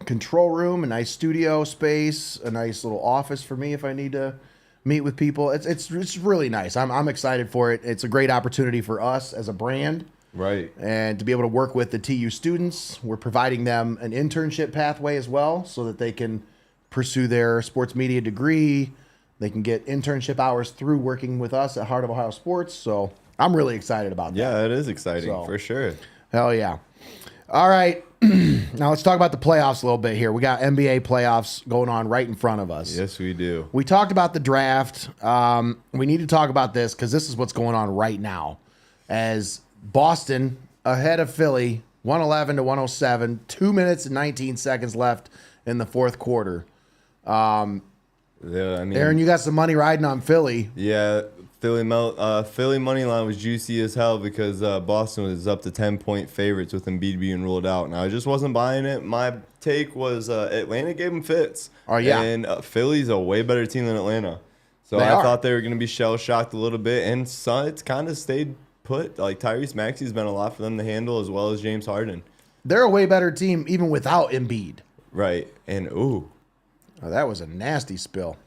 control room, a nice studio space, a nice little office for me if I need to meet with people. It's really nice. I'm excited for it. It's a great opportunity for us as a brand. Right. And to be able to work with the TU students. We're providing them an internship pathway as well so that they can pursue their sports media degree. They can get internship hours through working with us at Heart of Ohio Sports. So I'm really excited about that. Yeah, it is exciting for sure. Hell yeah. All right. Now let's talk about the playoffs a little bit here. We got NBA playoffs going on right in front of us. Yes, we do. We talked about the draft. We need to talk about this because this is what's going on right now. As Boston ahead of Philly, 111-107, 2 minutes and 19 seconds left in the fourth quarter. Yeah, Aaron, you got some money riding on Philly. Yeah, Philly money line was juicy as hell because Boston was up to 10-point favorites with Embiid being ruled out. Now I just wasn't buying it. My take was Atlanta gave them fits. Oh yeah, and Philly's a way better team than Atlanta. So I thought they were going to be shell shocked a little bit, and it's kind of stayed put. Like Tyrese Maxey's been a lot for them to handle, as well as James Harden. They're a way better team even without Embiid. Right, and Oh, that was a nasty spill.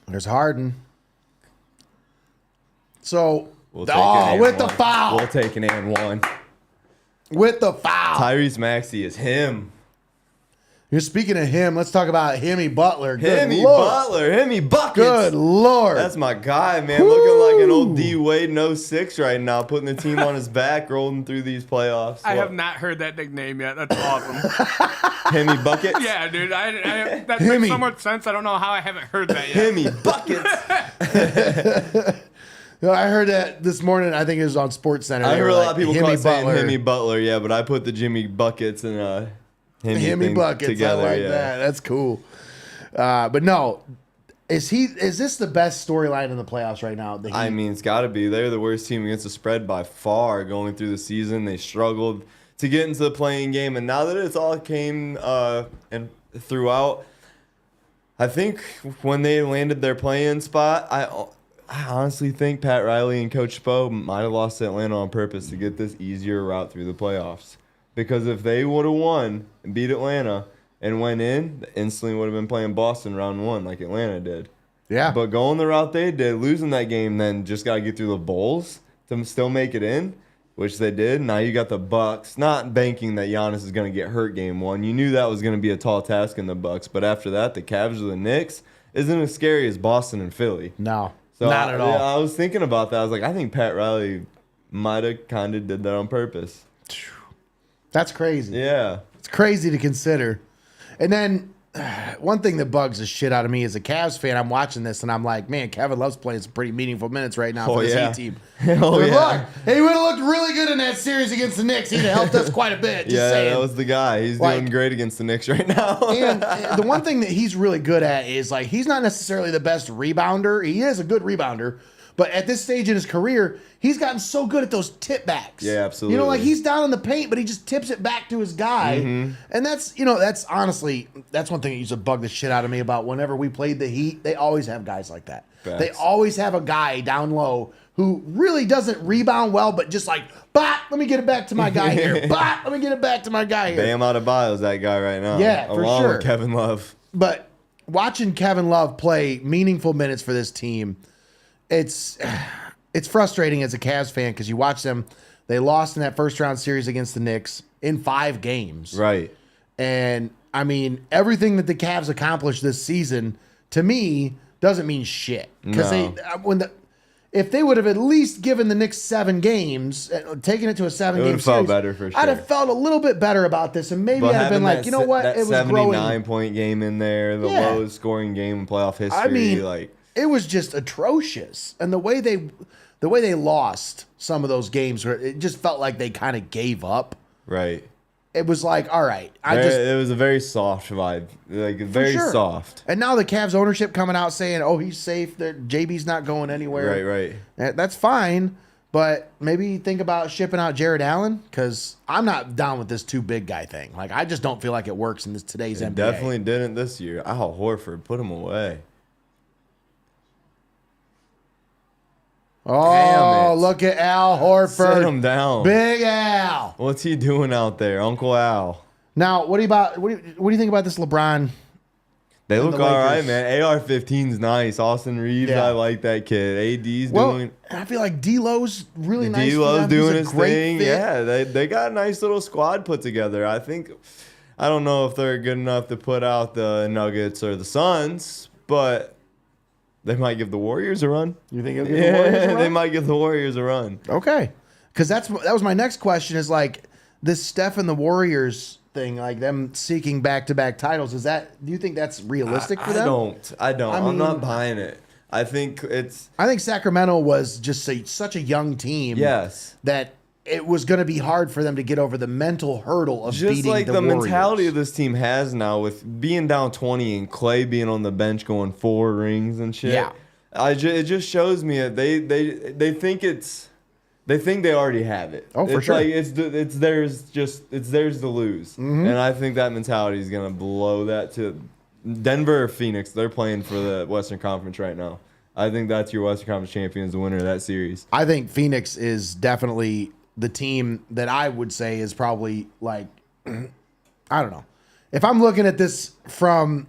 There's Harden. So, with the foul. We'll take an and one. With the foul. Tyrese Maxey is him. You're speaking of him. Let's talk about Himmy Butler. Himmy Butler. Himmy Buckets. Good Lord. That's my guy, man. Woo! Looking like an old D Wade in 06 right now, putting the team on his back, rolling through these playoffs. I have not heard that nickname yet. That's awesome. Himmy Buckets? Yeah, dude. That makes so much sense. I don't know how I haven't heard that yet. Himmy Buckets. I heard that this morning. I think it was on SportsCenter. I heard a lot of people Himmy saying Butler. Himmy Butler, yeah, but I put the Jimmy Buckets and Himmy Buckets together. I like that. That's cool. But no, is this the best storyline in the playoffs right now? I mean, it's got to be. They're the worst team against the spread by far going through the season. They struggled to get into the playing game, and now that it's all came and throughout, I think when they landed their play-in spot, I honestly think Pat Riley and Coach Spo might have lost to Atlanta on purpose to get this easier route through the playoffs. Because if they would have won and beat Atlanta and went in, they instantly would have been playing Boston round 1 like Atlanta did. Yeah. But going the route they did, losing that game, then just got to get through the Bulls to still make it in, which they did. Now you got the Bucks, not banking that Giannis is going to get hurt game 1. You knew that was going to be a tall task in the Bucks. But after that, the Cavs or the Knicks isn't as scary as Boston and Philly. No, So not at all. I was thinking about that. I was like, I think Pat Riley might have kind of did that on purpose. That's crazy. Yeah. It's crazy to consider. And then one thing that bugs the shit out of me as a Cavs fan, I'm watching this and I'm like, man, Kevin Love's playing some pretty meaningful minutes right now for this Heat team. Oh, Good yeah. luck. He would have looked really good in that series against the Knicks. He'd have helped us quite a bit. Just Yeah, saying. that was the guy. He's Like- doing great against the Knicks right now. And the one thing that he's really good at is like he's not necessarily the best rebounder. He is a good rebounder, but at this stage in his career, he's gotten so good at those tip backs. Yeah, absolutely. You know, like he's down in the paint, but he just tips it back to his guy. And that's honestly, that's one thing that used to bug the shit out of me about whenever we played the Heat. They always have guys like that. Facts. They always have a guy down low who really doesn't rebound well, but just like, bot, let me get it back to my guy here. Bot, let me get it back to my guy here. Bam Adebayo's that guy right now. Yeah, for along sure. with Kevin Love. But watching Kevin Love play meaningful minutes for this team, it's frustrating as a Cavs fan because you watch them. They lost in that first round series against the Knicks in 5 games. Right. And I mean, everything that the Cavs accomplished this season to me doesn't mean shit because No. if they would have at least given the Knicks 7 games, taken it to a 7-game series, felt better for I'd sure. have felt a little bit better about this, and maybe I'd have been like, you know what, That it was growing. 79-point game in there, the Yeah. lowest scoring game in playoff history. I mean, like it was just atrocious, and the way they lost some of those games, where it just felt like they kind of gave up. right. It was like, all right, It was a very soft vibe, like very sure. soft. And now the Cavs ownership coming out saying, "Oh, he's safe. JB's not going anywhere." Right. That's fine, but maybe think about shipping out Jared Allen because I'm not down with this too big guy thing. Like, I just don't feel like it works in today's NBA. Definitely didn't this year. Al Horford, put him away. Oh, Damn it. look at Al Horford. Sit him down. Big Al. What's he doing out there, Uncle Al? Now, what do you think about this LeBron? They look the all right, Lakers. man. AR-15's nice. Austin Reeves, Yeah. I like that kid. AD's Well, doing. I feel like D'Lo's really nice. for D'Lo's them. doing He's a his great thing. fit. Yeah, they got a nice little squad put together. I don't know if they're good enough to put out the Nuggets or the Suns, but they might give the Warriors a run. You think it'll give the Warriors a run? They might give the Warriors a run. Okay, because that was my next question. Is like this Steph and the Warriors thing, like them seeking back-to-back titles. Do you think that's realistic for them? I don't. I I'm mean- not buying it. I think I think Sacramento was just such a young team. yes. That it was going to be hard for them to get over the mental hurdle of Just beating like the the Warriors. mentality of this team has now with being down 20 and Clay being on the bench going 4 rings and shit. Yeah. It just shows me that they think they already have it. Oh, for It's sure. Like it's theirs to lose. Mm-hmm. And I think that mentality is gonna blow that to Denver or Phoenix. They're playing for the Western Conference right now. I think that's your Western Conference champions, the winner of that series. I think Phoenix is definitely the team that I would say is probably like, I don't know. If I'm looking at this from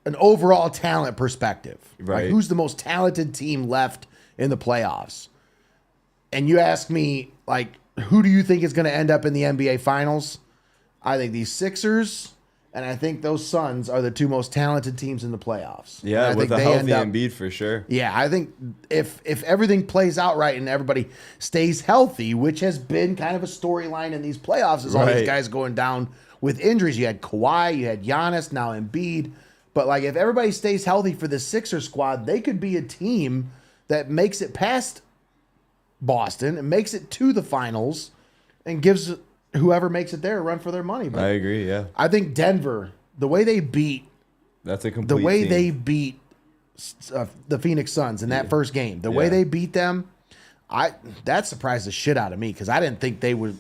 an overall talent perspective, Right. like who's the most talented team left in the playoffs? And you ask me, like, who do you think is going to end up in the NBA Finals? I think these Sixers and I think those Suns are the 2 most talented teams in the playoffs. And Yeah, I with think a they healthy end up- Embiid for sure. Yeah, I think if everything plays out right and everybody stays healthy, which has been kind of a storyline in these playoffs, is all these Right. guys going down with injuries. You had Kawhi, you had Giannis, now Embiid. But like if everybody stays healthy for the Sixers squad, they could be a team that makes it past Boston and makes it to the finals and gives whoever makes it there a run for their money. But I agree. Yeah, I think Denver, the way they beat that's a complete. the way team. they beat the Phoenix Suns in that first game, the way Yeah. they beat them, that surprised the shit out of me because I didn't think they were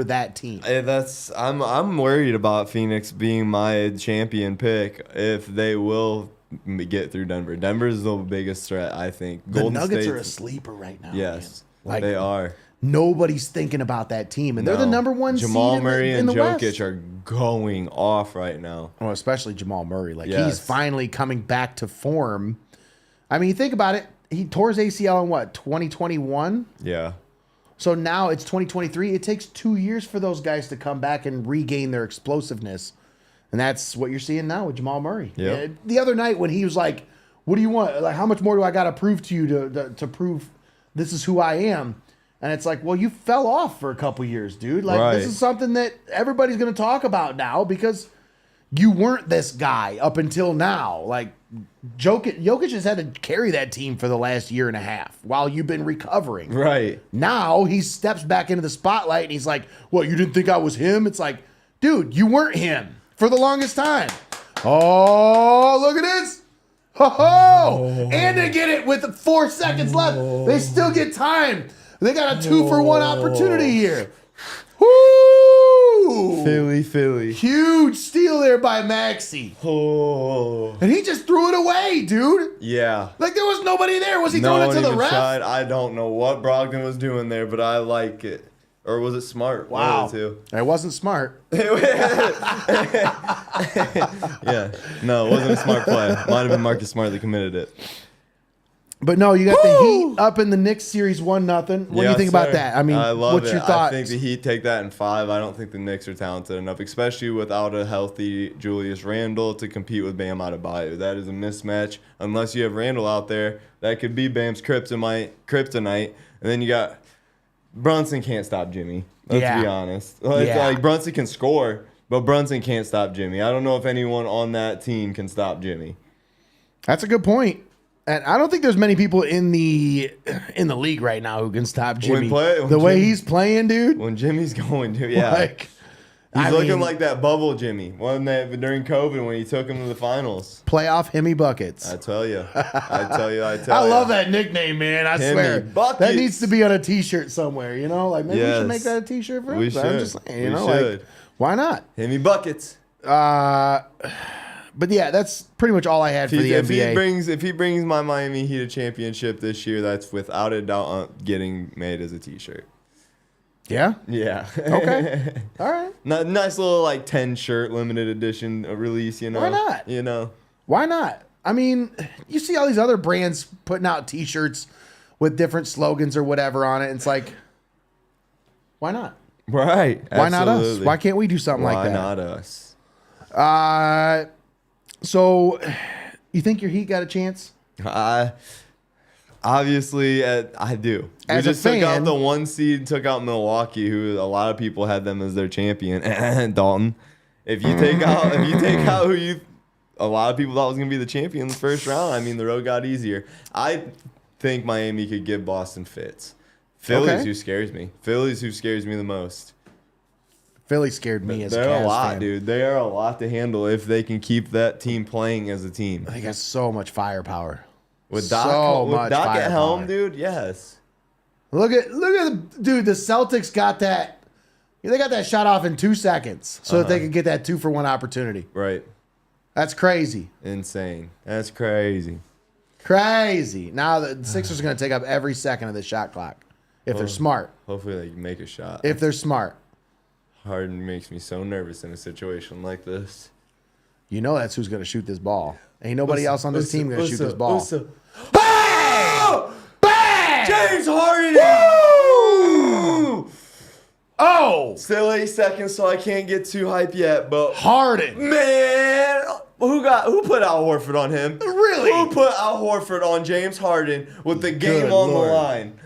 that team. I'm worried about Phoenix being my champion pick if they will get through Denver. Denver is the biggest threat, I think. The Golden Nuggets State's- are a sleeper right now. Yes, man. Like, they are. Nobody's thinking about that team, and they're the No. number one Jamal seed Murray in the and West. Jokic are going off right now. Well, especially Jamal Murray. Like, Yes. he's finally coming back to form. I mean, think about it. He tore his ACL in what, 2021? Yeah. So now it's 2023. It takes 2 years for those guys to come back and regain their explosiveness. And that's what you're seeing now with Jamal Murray. Yep. The other night when he was like, what do you want? Like, how much more do I got to prove to you to prove this is who I am? And it's like, well, you fell off for a couple years, dude. Like, Right. this is something that everybody's going to talk about now because you weren't this guy up until now. Like, Jokic has had to carry that team for the last year and a half while you've been recovering. Right. Now he steps back into the spotlight and he's like, what, you didn't think I was him? It's like, dude, you weren't him for the longest time. Oh, look at this. Ho-ho! And they get it with 4 seconds left. They still get time. They got a 2-for-1 opportunity here. Woo! Philly. Huge steal there by Maxey. Oh. And he just threw it away, dude. Yeah. Like there was nobody there. Was he throwing it to the even ref? tried. I don't know what Brogdon was doing there, but I like it. Or was it smart? Wow. One of the two. It wasn't smart. Yeah. No, it wasn't a smart play. Might have been Marcus Smart that committed it. But no, you got the Heat up in the Knicks series 1-0. What do you think about that? I mean, I love what's it. your thoughts? I think the Heat take that in 5. I don't think the Knicks are talented enough, especially without a healthy Julius Randle to compete with Bam Adebayo. That is a mismatch. Unless you have Randle out there, that could be Bam's kryptonite. And then you got Brunson can't stop Jimmy. Let's be honest. Like Brunson can score, but Brunson can't stop Jimmy. I don't know if anyone on that team can stop Jimmy. That's a good point. And I don't think there's many people in the league right now who can stop Jimmy. The way he's playing, dude. When Jimmy's going, dude, yeah. Like, He's looking like that bubble Jimmy, one that during COVID when he took him to the finals. Playoff Himmy Buckets. I tell you. I love that nickname, man. I Himmy swear. Buckets. That needs to be on a T-shirt somewhere, you know? Like, maybe we Yes. should make that a T-shirt for We us. should. I'm just saying, you We know? should. Like, why not? Himmy Buckets. But yeah, that's pretty much all I had for the NBA. If he brings my Miami Heat a championship this year, that's without a doubt getting made as a T-shirt. Yeah? Yeah. Okay. All right. Nice little like 10 shirt limited edition release, you know. Why not? You know. Why not? I mean, you see all these other brands putting out T-shirts with different slogans or whatever on it. And it's like, why not? Right. Why not us? Absolutely. Why can't we do something like that? Why not us? So, you think your Heat got a chance? Obviously, I do. As we a just took out fan- the 1 seed, took out Milwaukee, who a lot of people had them as their champion. Dalton, if you take out who a lot of people thought was going to be the champion in the first round, I mean, the road got easier. I think Miami could give Boston fits. Phillies who scares me. Phillies who scares me the most. Philly scared me as a They're Cavs a lot, fan. dude. They are a lot to handle if they can keep that team playing as a team. They got so much firepower. With much Doc at helm, firepower. dude, yes. Look at dude. The Celtics got that. They got that shot off in 2 seconds so that they could get that 2-for-1 opportunity. Right. That's crazy. Insane. That's crazy. Crazy. Now the Sixers are going to take up every second of the shot clock if they're smart. Hopefully they can make a shot. If they're smart. Harden makes me so nervous in a situation like this. You know that's who's going to shoot this ball. Ain't nobody else on this team going to shoot this ball. Bang! Bang! James Harden! Woo! Oh! Still 8 seconds, so I can't get too hype yet, but Harden. man, who put Al Horford on him? Really? Who put Al Horford on James Harden with the game Good on Lord. the line?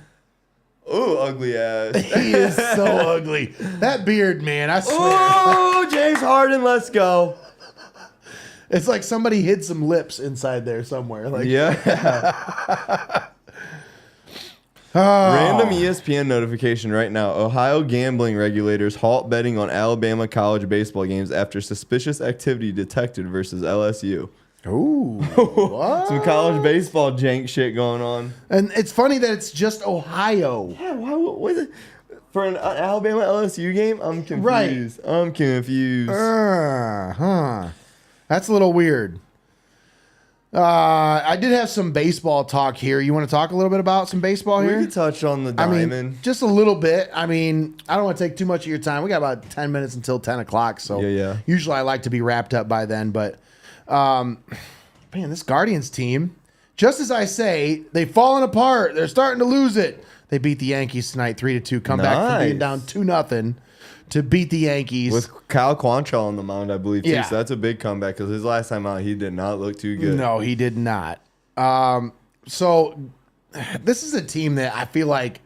Ooh, ugly ass. He is so ugly. That beard, man, I swear. Ooh, James Harden, let's go. It's like somebody hid some lips inside there somewhere. Like, Yeah. oh. Random ESPN notification right now. Ohio gambling regulators halt betting on Alabama college baseball games after suspicious activity detected versus LSU. Ooh. What? Some college baseball jank shit going on. And it's funny that it's just Ohio. Yeah, why was it? For an Alabama LSU game? I'm confused. Right. I'm confused. Huh. That's a little weird. I did have some baseball talk here. You want to talk a little bit about some baseball here? We could touch on the diamond. Just a little bit. I don't want to take too much of your time. We got about 10 minutes until 10 o'clock. So yeah. Usually I like to be wrapped up by then. But, man, this Guardians team, just as I say, they've fallen apart. They're starting to lose it. They beat the Yankees tonight 3-2. Come back from being down 2-0 to beat the Yankees. With Kyle Quantrill on the mound, I believe, too. Yeah. So that's a big comeback because his last time out, he did not look too good. No, he did not. So this is a team that I feel like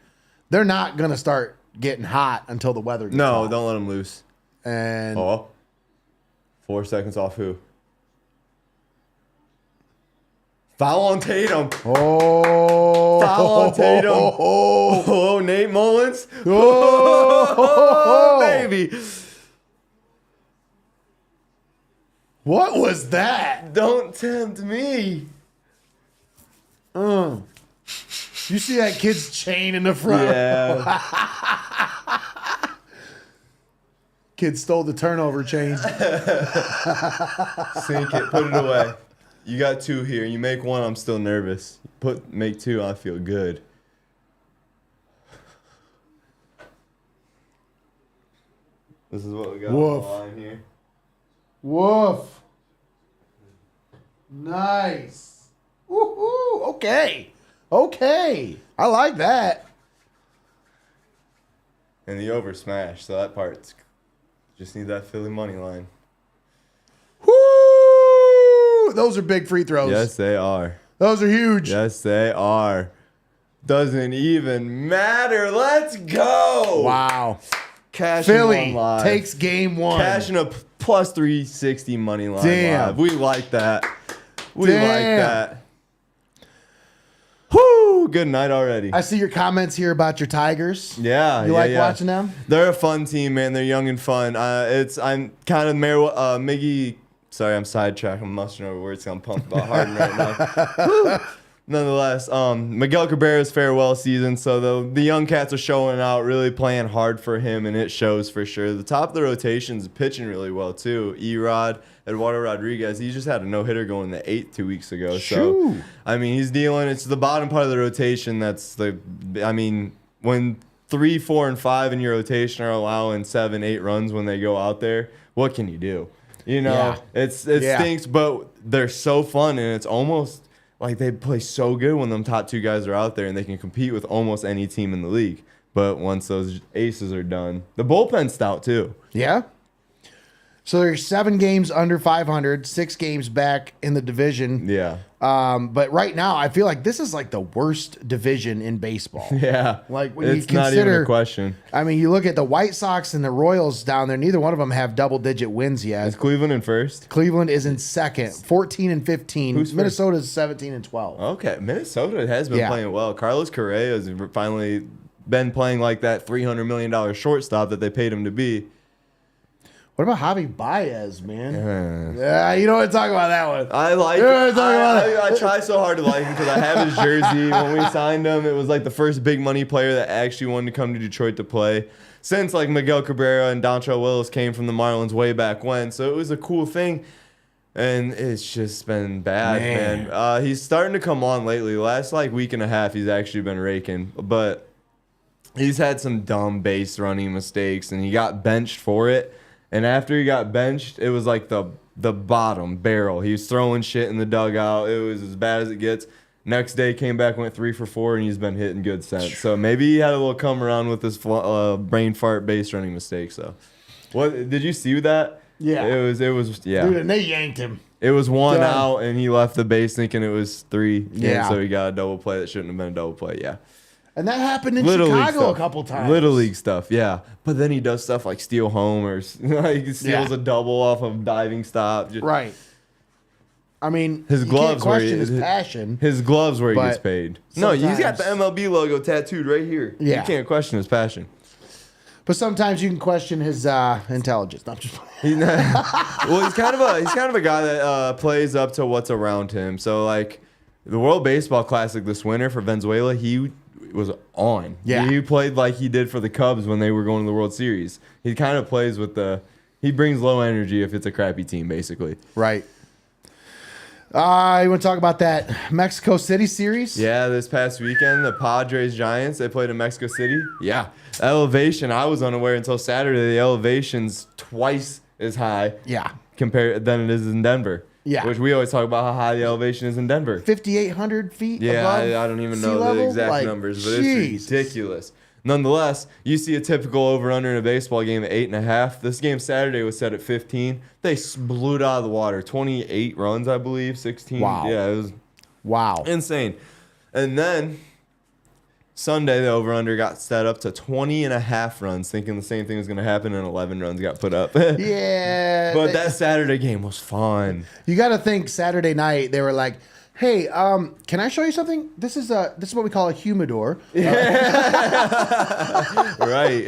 they're not going to start getting hot until the weather gets off. Don't let them loose. And 4 seconds off who? Foul on Tatum. Oh. Foul on Tatum. Oh, Nate Mullins. Oh, baby. What was that? Don't tempt me. You see that kid's chain in the front? Yeah. Kid stole the turnover chain. Sink it. Put it away. You got 2 here. You make 1, I'm still nervous. Make 2, I feel good. This is what we got on the line here. Woof. Nice. Woohoo. Okay. I like that. And the over smash, so that part's just need that Philly money line. Woo! Those are big free throws. Yes, they are. Those are huge. Yes, they are. Doesn't even matter. Let's go. Wow. Cashing Philly one live. takes game 1. Cashing a plus 360 money line Damn. live. We like that. We Damn. like that. Whoo! Good night already. I see your comments here about your Tigers. Yeah, You like watching them? They're a fun team, man. They're young and fun. I'm kind of Miggy. Sorry, I'm sidetracked. I'm mustering over words. I'm pumped about Harden right now. Nonetheless, Miguel Cabrera's farewell season, so the young cats are showing out, really playing hard for him, and it shows for sure. The top of the rotation's pitching really well too. Erod, Eduardo Rodriguez, he just had a no-hitter going the 8th 2 weeks ago. So, he's dealing. It's the bottom part of the rotation when 3, 4, and 5 in your rotation are allowing 7, 8 runs when they go out there, what can you do? It stinks, but they're so fun, and it's almost like they play so good when them top 2 guys are out there and they can compete with almost any team in the league. But once those aces are done, the bullpen's stout too. Yeah. So there's 7 games under 500, 6 games back in the division. Yeah. But right now, I feel like this is like the worst division in baseball. Yeah. Like when it's you consider, not even a question. You look at the White Sox and the Royals down there. Neither one of them have double-digit wins yet. Is Cleveland in first? Cleveland is in second, 14-15. Who's Minnesota's 17-12. Okay, Minnesota has been playing well. Carlos Correa has finally been playing like that $300 million shortstop that they paid him to be. What about Javi Baez, man? Yeah, you don't want to talk about that one. I like it. I try so hard to like him because I have his jersey. When we signed him, it was like the first big money player that actually wanted to come to Detroit to play. Since like Miguel Cabrera and Dontrell Willis came from the Marlins way back when. So it was a cool thing. And it's just been bad, man. He's starting to come on lately. Last week and a half, he's actually been raking. But he's had some dumb base running mistakes, and he got benched for it. And after he got benched, it was like the bottom barrel. He was throwing shit in the dugout. It was as bad as it gets. Next day, came back, went 3 for 4, and he's been hitting good since. So maybe he had a little come around with his brain fart base running mistake. So, what did you see that? Yeah, it was dude, and they yanked him. It was 1 out, and he left the base thinking it was 3. Yeah, and so he got a double play that shouldn't have been a double play. Yeah. And that happened in Chicago a couple times. Little league stuff, yeah. But then he does stuff like steal homers. He steals a double off of diving stop. Right. His gloves can't question his passion. His gloves where he gets paid. No, he's got the sometimes- MLB logo tattooed right here. Yeah. You can't question his passion. But sometimes you can question his intelligence. No, I'm just playing. Well, he's kind of a guy that plays up to what's around him. So like the World Baseball Classic this winter for Venezuela, he was on. Yeah. He played like he did for the Cubs when they were going to the World Series. He kind of plays with he brings low energy if it's a crappy team, basically. Right. You want to talk about that Mexico City series? Yeah, this past weekend, the Padres Giants, they played in Mexico City. Yeah. Elevation, I was unaware until Saturday. The elevation's twice as high. Yeah. Compared than it is in Denver. Yeah. Which we always talk about how high the elevation is in Denver. 5,800 feet Yeah, above I don't even sea know the level? exact Like, numbers, but Jesus. it's ridiculous. Nonetheless, you see a typical over-under in a baseball game at 8.5. This game Saturday was set at 15. They blew it out of the water. 28 runs, I believe, 16. Wow. Yeah, it was insane. And then Sunday, the over-under got set up to 20.5 runs, thinking the same thing was going to happen, and 11 runs got put up. Yeah. But that Saturday game was fun. You got to think Saturday night, they were like, hey, can I show you something? This is what we call a humidor. Right.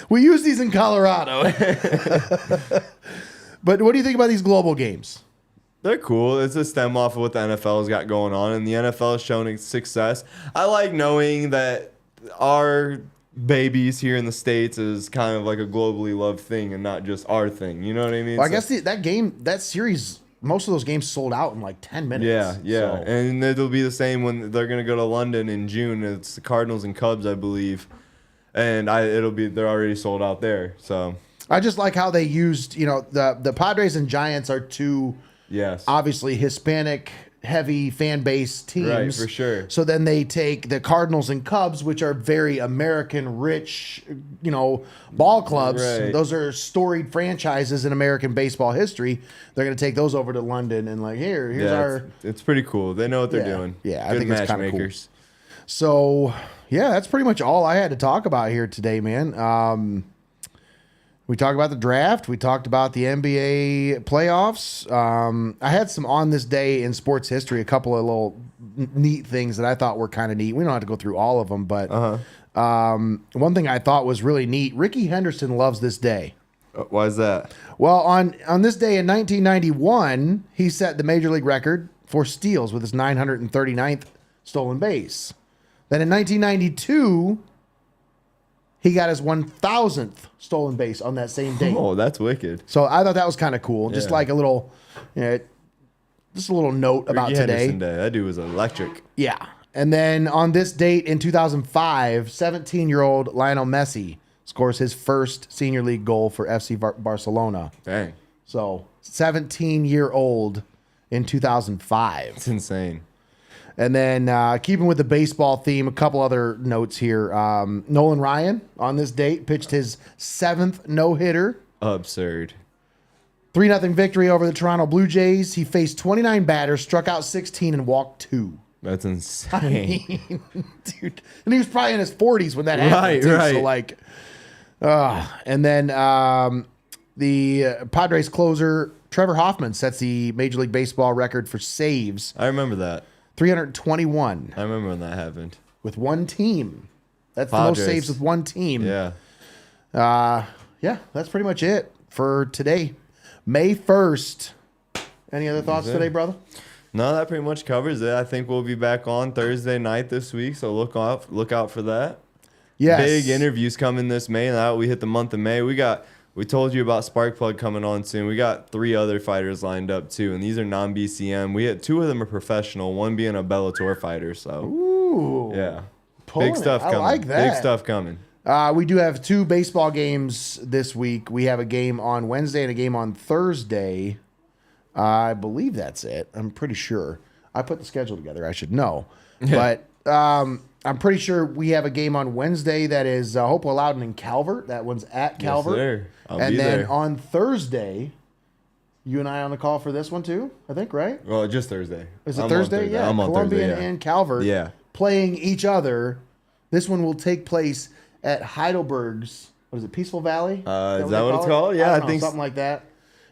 We use these in Colorado. But what do you think about these global games? They're cool. It's a stem off of what the NFL's got going on, and the NFL has shown its success. I like knowing that our babies here in the States is kind of like a globally loved thing and not just our thing. You know what I mean? Well, I guess that series, most of those games sold out in like 10 minutes. Yeah. So. And it'll be the same when they're going to go to London in June. It's the Cardinals and Cubs, I believe. And they're already sold out there. So I just like how they used, the Padres and Giants are two obviously Hispanic heavy fan base teams. Right, for sure. So then they take the Cardinals and Cubs, which are very American rich, ball clubs. Right. Those are storied franchises in American baseball history. They're going to take those over to London and like, here's our. It's pretty cool. They know what they're doing. Yeah, I Good think it's kind of cool. matchmakers. So, yeah, that's pretty much all I had to talk about here today, man. We talked about the draft. We talked about the NBA playoffs. I had some on this day in sports history, a couple of little neat things that I thought were kind of neat. We don't have to go through all of them, but one thing I thought was really neat, Ricky Henderson loves this day. Why is that? Well, on this day in 1991, he set the major league record for steals with his 939th stolen base. Then in 1992, he got his 1,000th stolen base on that same day. Oh, that's wicked. So I thought that was kind of cool. Just Yeah. like a little, just a little note about Ricky today. Henderson Day. That dude was electric. Yeah. And then on this date in 2005, 17-year-old Lionel Messi scores his first senior league goal for FC Barcelona. Dang. So 17-year-old in 2005. It's insane. And then keeping with the baseball theme, a couple other notes here. Nolan Ryan on this date pitched his 7th no-hitter. Absurd. 3-0 victory over the Toronto Blue Jays. He faced 29 batters, struck out 16, and walked 2. That's insane. Dude. And he was probably in his 40s when that happened. Right. So, like, and then the Padres closer, Trevor Hoffman, sets the Major League Baseball record for saves. I remember that. 321. I remember when that happened. With one team. That's Padres. the most saves with one team. Yeah. Yeah, that's pretty much it for today. May 1st. Any other thoughts today, brother? No, that pretty much covers it. I think we'll be back on Thursday night this week, so look out for that. Yes. Big interviews coming this May. Now we hit the month of May. We told you about Sparkplug coming on soon. We got 3 other fighters lined up too, and these are non-BCM. We had 2 of them are professional, one being a Bellator fighter. So, Ooh. yeah, Pulling big stuff it. I coming. like that. Big stuff coming. We do have 2 baseball games this week. We have a game on Wednesday and a game on Thursday. I believe that's it. I'm pretty sure. I put the schedule together. I should know. But I'm pretty sure we have a game on Wednesday that is Hopewell Loudon and Calvert. That one's at Calvert. Yes, sir. I'll and be then there. on Thursday, you and I on the call for this one too, I think, right? Well, just Thursday. Is it I'm Thursday? on Thursday. Yeah. I'm on Columbian Thursday, yeah. and Calvert playing each other. This one will take place at Heidelberg's, what is it, Peaceful Valley? Is that what it's called? Yeah, I I think something like that.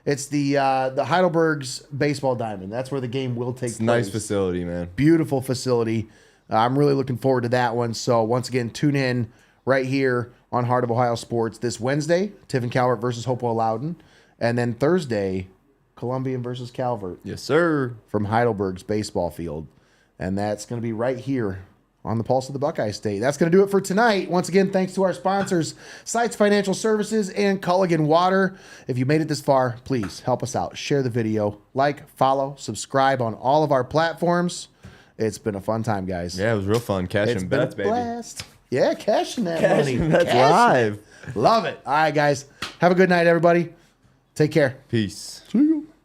It's the Heidelberg's Baseball Diamond. That's where the game will take it's a place. nice facility, man. Beautiful facility. I'm really looking forward to that one. So once again, tune in right here on Heart of Ohio Sports this Wednesday, Tiffin Calvert versus Hopewell Loudon. And then Thursday, Columbian versus Calvert Yes, sir. from Heidelberg's baseball field. And that's going to be right here on the Pulse of the Buckeye State. That's going to do it for tonight. Once again, thanks to our sponsors, Seitz Financial Services and Culligan Water. If you made it this far, please help us out. Share the video, like, follow, subscribe on all of our platforms. It's been a fun time, guys. Yeah, it was real fun. Cashing bets, baby. Blast. Yeah, cashing that Cashing money. bets live. Love it. All right, guys. Have a good night, everybody. Take care. Peace. See ya.